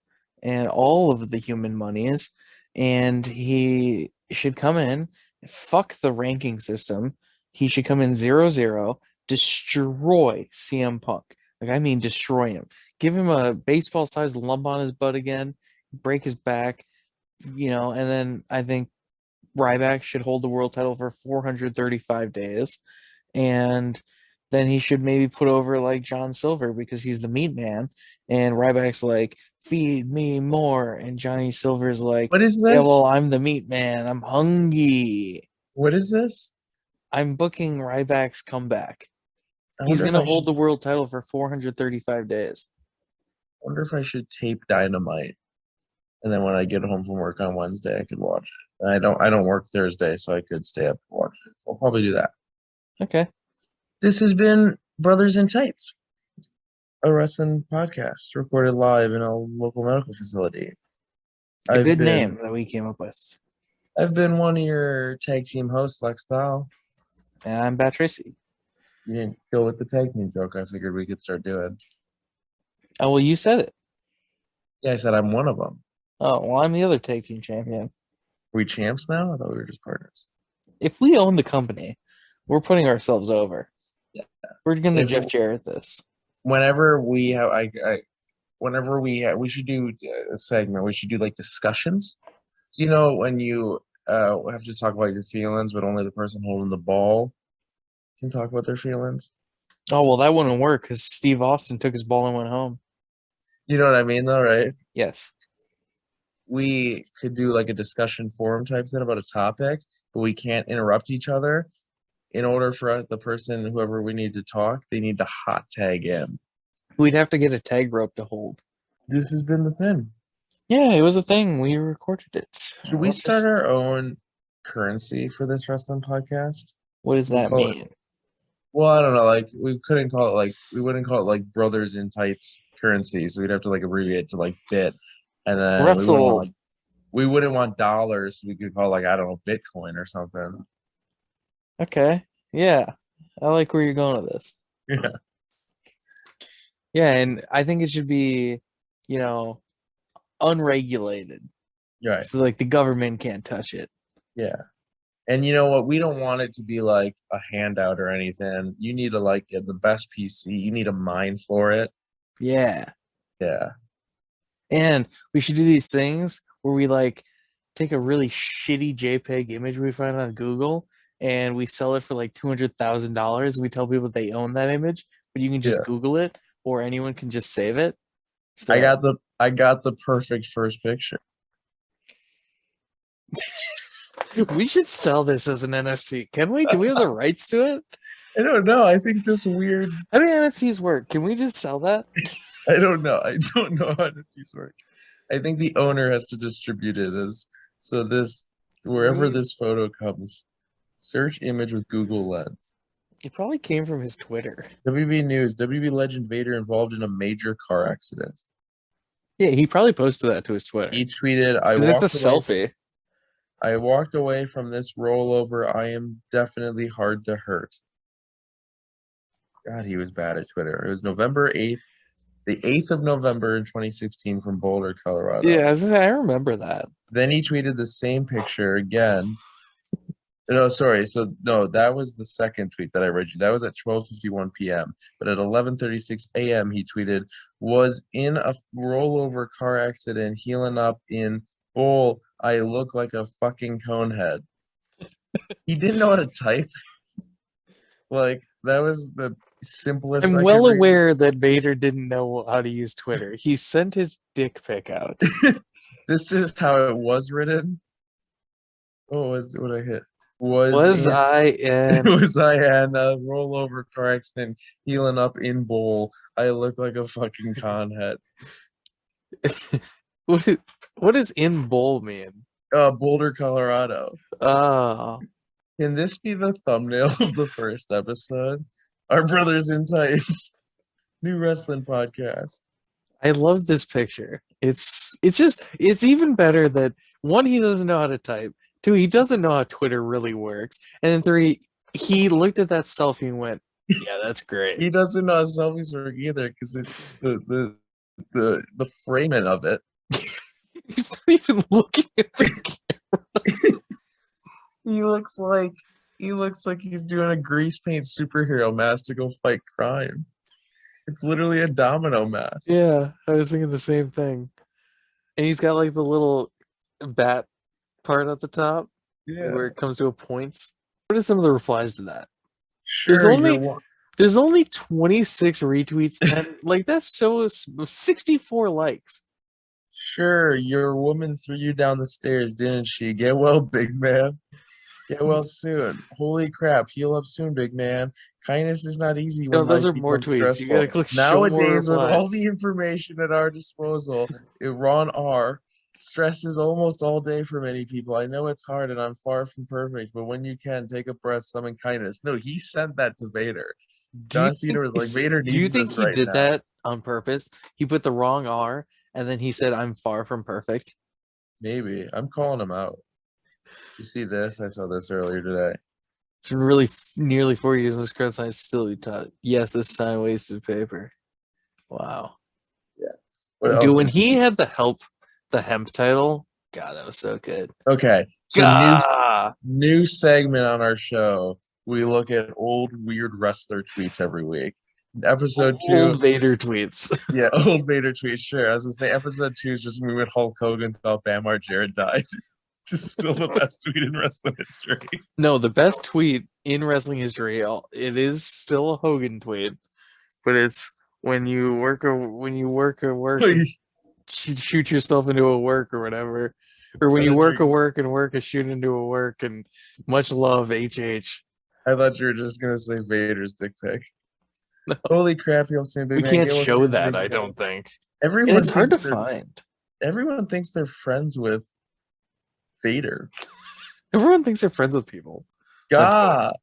and all of the human monies, and he should come in, fuck the ranking system. He should come in 0-0, destroy CM Punk. Like, I mean, destroy him. Give him a baseball sized lump on his butt again, break his back, and then I think Ryback should hold the world title for 435 days. And then he should maybe put over like John Silver because he's the meat man. And Ryback's like, feed me more. And Johnny Silver's like, What is yeah, well, this? I'm the meat man. I'm hungry. What is this? I'm booking Ryback's comeback. I He's wonder if going to I hold should. the world title for 435 days. Wonder if I should tape Dynamite, and then when I get home from work on Wednesday, I could watch it. And I don't work Thursday, so I could stay up and watch it. So I'll probably do that. Okay. This has been Brothers in Tights, a wrestling podcast recorded live in a local medical facility. A I've good been name that we came up with. I've been one of your tag team hosts, Lex Dahl. And I'm Bat Tracy. You didn't go with the tag team joke. I figured we could start doing. Oh, well, you said it. Yeah, I said I'm one of them. Oh, well, I'm the other tag team champion. Are we champs now? I thought we were just partners. If we own the company, we're putting ourselves over. Yeah. We're going to If- Jeff Jarrett this. Whenever we have, whenever we should do a segment. We should do like discussions. When you have to talk about your feelings, but only the person holding the ball can talk about their feelings. Oh, well, that wouldn't work because Steve Austin took his ball and went home. You know what I mean, though, right? Yes. we could do like a discussion forum type thing about a topic, but we can't interrupt each other. In order for the person, whoever we need to talk, they need to hot tag in. We'd have to get a tag rope to hold. This has been the thing. Yeah, it was a thing. We recorded it. Should we start our own currency for this wrestling podcast? What does that mean? Well, I don't know. Like we wouldn't call it like Brothers in Tights currency, so we'd have to like abbreviate to like bit, and then we wouldn't want dollars. So we could call it, like, I don't know, Bitcoin or something. Okay. Yeah. I like where you're going with this. Yeah. Yeah, and I think it should be, unregulated. Right. So like the government can't touch it. Yeah. And you know what? We don't want it to be like a handout or anything. You need to get the best PC. You need a mine for it. Yeah. Yeah. And we should do these things where we take a really shitty JPEG image we find on Google and we sell it for like $200,000. We tell people they own that image, but you can just Google it or anyone can just save it. So, I got the perfect first picture. We should sell this as an NFT. Can we? Do we have the rights to it? I don't know. I think this weird. How do NFTs work? Can we just sell that? I don't know. I don't know how NFTs work. I think the owner has to distribute it wherever this photo comes. Search image with Google Lens. It probably came from his Twitter. WB News. WB legend Vader involved in a major car accident. Yeah, he probably posted that to his Twitter. He tweeted, it's a selfie. I walked away from this rollover. I am definitely hard to hurt. God, he was bad at Twitter. It was November 8th, the 8th of November in 2016 from Boulder, Colorado. Yeah, I remember that. Then he tweeted the same picture again. No, sorry. So, no, that was the second tweet that I read you. That was at 12:51 p.m. But at 11:36 a.m., he tweeted, was in a rollover car accident, healing up in Bowl. I look like a fucking conehead. He didn't know how to type. That was the simplest. I'm well aware that Vader didn't know how to use Twitter. He sent his dick pic out. This is how it was written. Oh, what I hit? Was I in a rollover car accident, healing up in Bowl. I look like a fucking conhead. What does in Bowl mean? Boulder, Colorado. Oh. Can this be the thumbnail of the first episode? Our Brothers in Tights new wrestling podcast. I love this picture. It's even better that one, he doesn't know how to type. Two, he doesn't know how Twitter really works. And then three, he looked at that selfie and went, yeah, that's great. He doesn't know how selfies work either because it's the framing of it. He's not even looking at the camera. He looks like he's doing a grease paint superhero mask to go fight crime. It's literally a domino mask. Yeah, I was thinking the same thing. And he's got the little bat part at the top, where it comes to a points. What are some of the replies to that? Sure, there's only 26 retweets, and that's so 64 likes. Sure, your woman threw you down the stairs, didn't she? Get well, big man. Get well soon. Holy crap, heal up soon, big man. Kindness is not easy. No, those are more tweets. Stressful. You gotta click nowadays with all the information at our disposal. Ron R. Stress is almost all day for many people. I know it's hard and I'm far from perfect, but when you can, take a breath, summon kindness. No, he sent that to Vader. John Cena was like, Vader needs this. Do you think he did now. That on purpose? He put the wrong R and then he said, I'm far from perfect? Maybe. I'm calling him out. You see this? I saw this earlier today. It's been really nearly 4 years. This current science still be taught. Yes, this time wasted paper. Wow. Yeah. Dude, when he had the hemp title, God, that was so good. Okay. So new segment on our show. We look at old weird wrestler tweets every week. Episode 2. Old Vader tweets. Yeah, old Vader tweets. Sure. I was gonna say episode 2 is just me with Hulk Hogan thought Bam Margera died. Just still the best tweet in wrestling history. No, the best tweet in wrestling history. It is still a Hogan tweet, but it's when you work. shoot yourself into a work or whatever. Or when you work a work and work a shoot into a work, and much love, HH. I thought you were just gonna say Vader's dick pic. No, Holy crap, you don't see big we man. can't Get well show soon, that, big I man. don't think. And Everyone it's hard to thinks they're find. everyone thinks they're friends with Vader. Everyone thinks they're friends with people. God,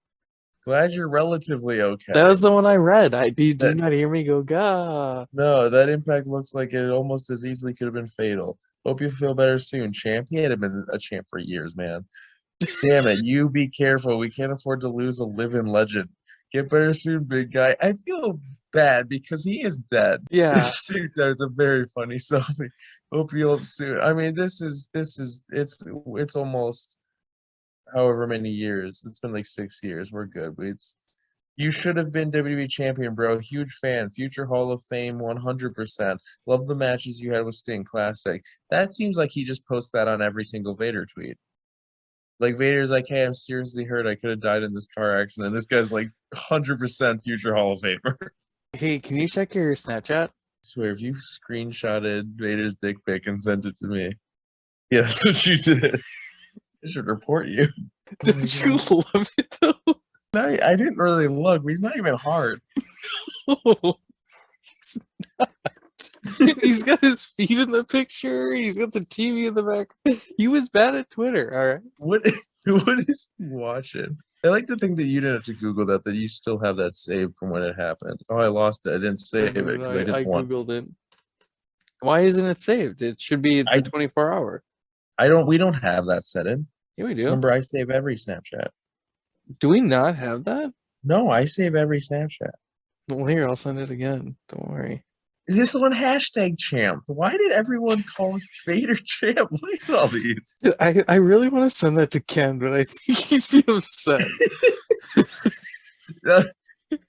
glad you're relatively okay. That was the one I read. Do you That- not hear me go, gah? No, that impact looks like it almost as easily could have been fatal. Hope you feel better soon, champ. He had been a champ for years, man. Damn it, you be careful. We can't afford to lose a living legend. Get better soon, big guy. I feel bad because he is dead. Yeah. It's a very funny selfie. Hope you up soon. I mean, it's almost however many years. It's been like 6 years. We're good. But you should have been WWE champion, bro. Huge fan. Future Hall of Fame, 100%. Love the matches you had with Sting. Classic. That seems like he just posts that on every single Vader tweet. Like Vader's like, hey, I'm seriously hurt. I could have died in this car accident. This guy's like 100% future Hall of Famer. Hey, can you check your Snapchat? I swear, if you screenshotted Vader's dick pic and sent it to me, yeah, that's what you did. I should report you. Don't you love it though? I didn't really look. He's not even hard. Oh, he's not. He's got his feet in the picture. He's got the TV in the back. He was bad at Twitter. All right. What is he watching? I like to think that you didn't have to Google that you still have that saved from when it happened. Oh, I lost it. I didn't save it because I didn't want. Googled it. Why isn't it saved? It should be the 24-hour. We don't have that set in. Yeah, we do. Remember, I save every Snapchat. Do we not have that? No, I save every Snapchat. Well, here, I'll send it again. Don't worry. This one hashtag champ. Why did everyone call Vader champ? Look at all these. I really want to send that to Ken, but I think he'd be upset.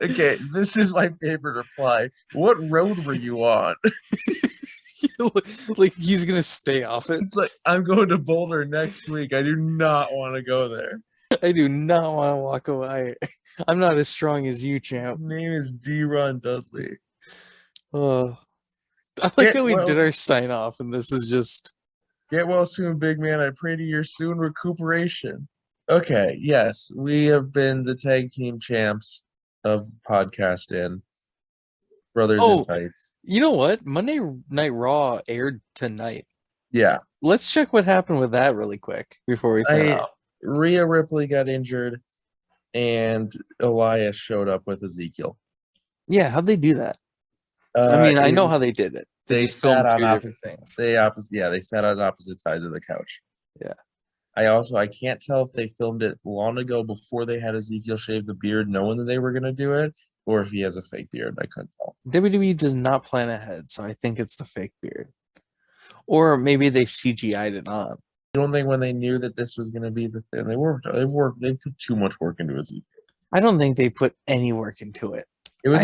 Okay, this is my favorite reply. What road were you on? Like he's gonna stay off it. It's like, I'm going to Boulder next week. I do not want to go there. I do not want to walk away. I'm not as strong as you, champ. His name is D-Ron Dudley. Oh, I like that we did our sign off, and this is just get well soon, big man. I pray to your soon recuperation. Okay, yes, we have been the tag team champs of podcasting, Brothers in Tights. You know what? Monday Night Raw aired tonight. Yeah, let's check what happened with that really quick before we sign off. Rhea Ripley got injured, and Elias showed up with Ezekiel. Yeah, how'd they do that? I mean, I know how they did it. They sat on opposite things. They sat on opposite sides of the couch. Yeah. I can't tell if they filmed it long ago before they had Ezekiel shave the beard, knowing that they were gonna do it, or if he has a fake beard. I couldn't tell. WWE does not plan ahead, so I think it's the fake beard. Or maybe they CGI'd it on. I don't think when they knew that this was gonna be the thing, they put too much work into Ezekiel. I don't think they put any work into it. It was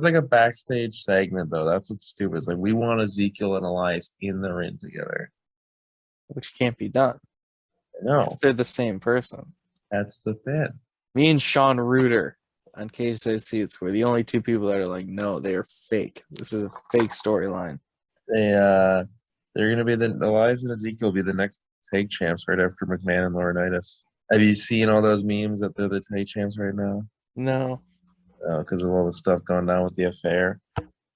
like a backstage segment though. That's what's stupid. It's like we want Ezekiel and Elias in the ring together. Which can't be done. No. They're the same person. That's the thing. Me and Sean Reuter on Cage Side Seats were the only two people that are like, no, they are fake. This is a fake storyline. They're gonna be Elias and Ezekiel will be the next tag champs right after McMahon and Laurinaitis. Have you seen all those memes that they're the tag champs right now? No. Because of all the stuff going on with the affair.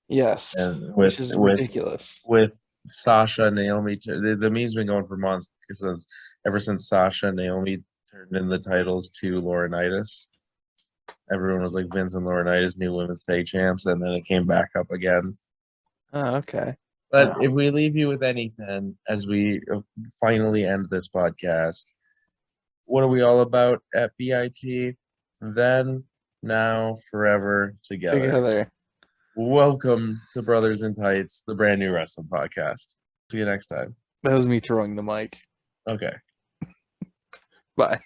Yes, and which is ridiculous. With Sasha and Naomi, the meme's been going for months because ever since Sasha and Naomi turned in the titles to Laurinaitis, everyone was like Vince and Laurinaitis, new women's tag champs, and then it came back up again. Oh, okay. But if we leave you with anything as we finally end this podcast, what are we all about at BIT? Then, now, forever, together. Welcome to Brothers in Tights, the brand new wrestling podcast. See you next time. That was me throwing the mic. Okay. Bye.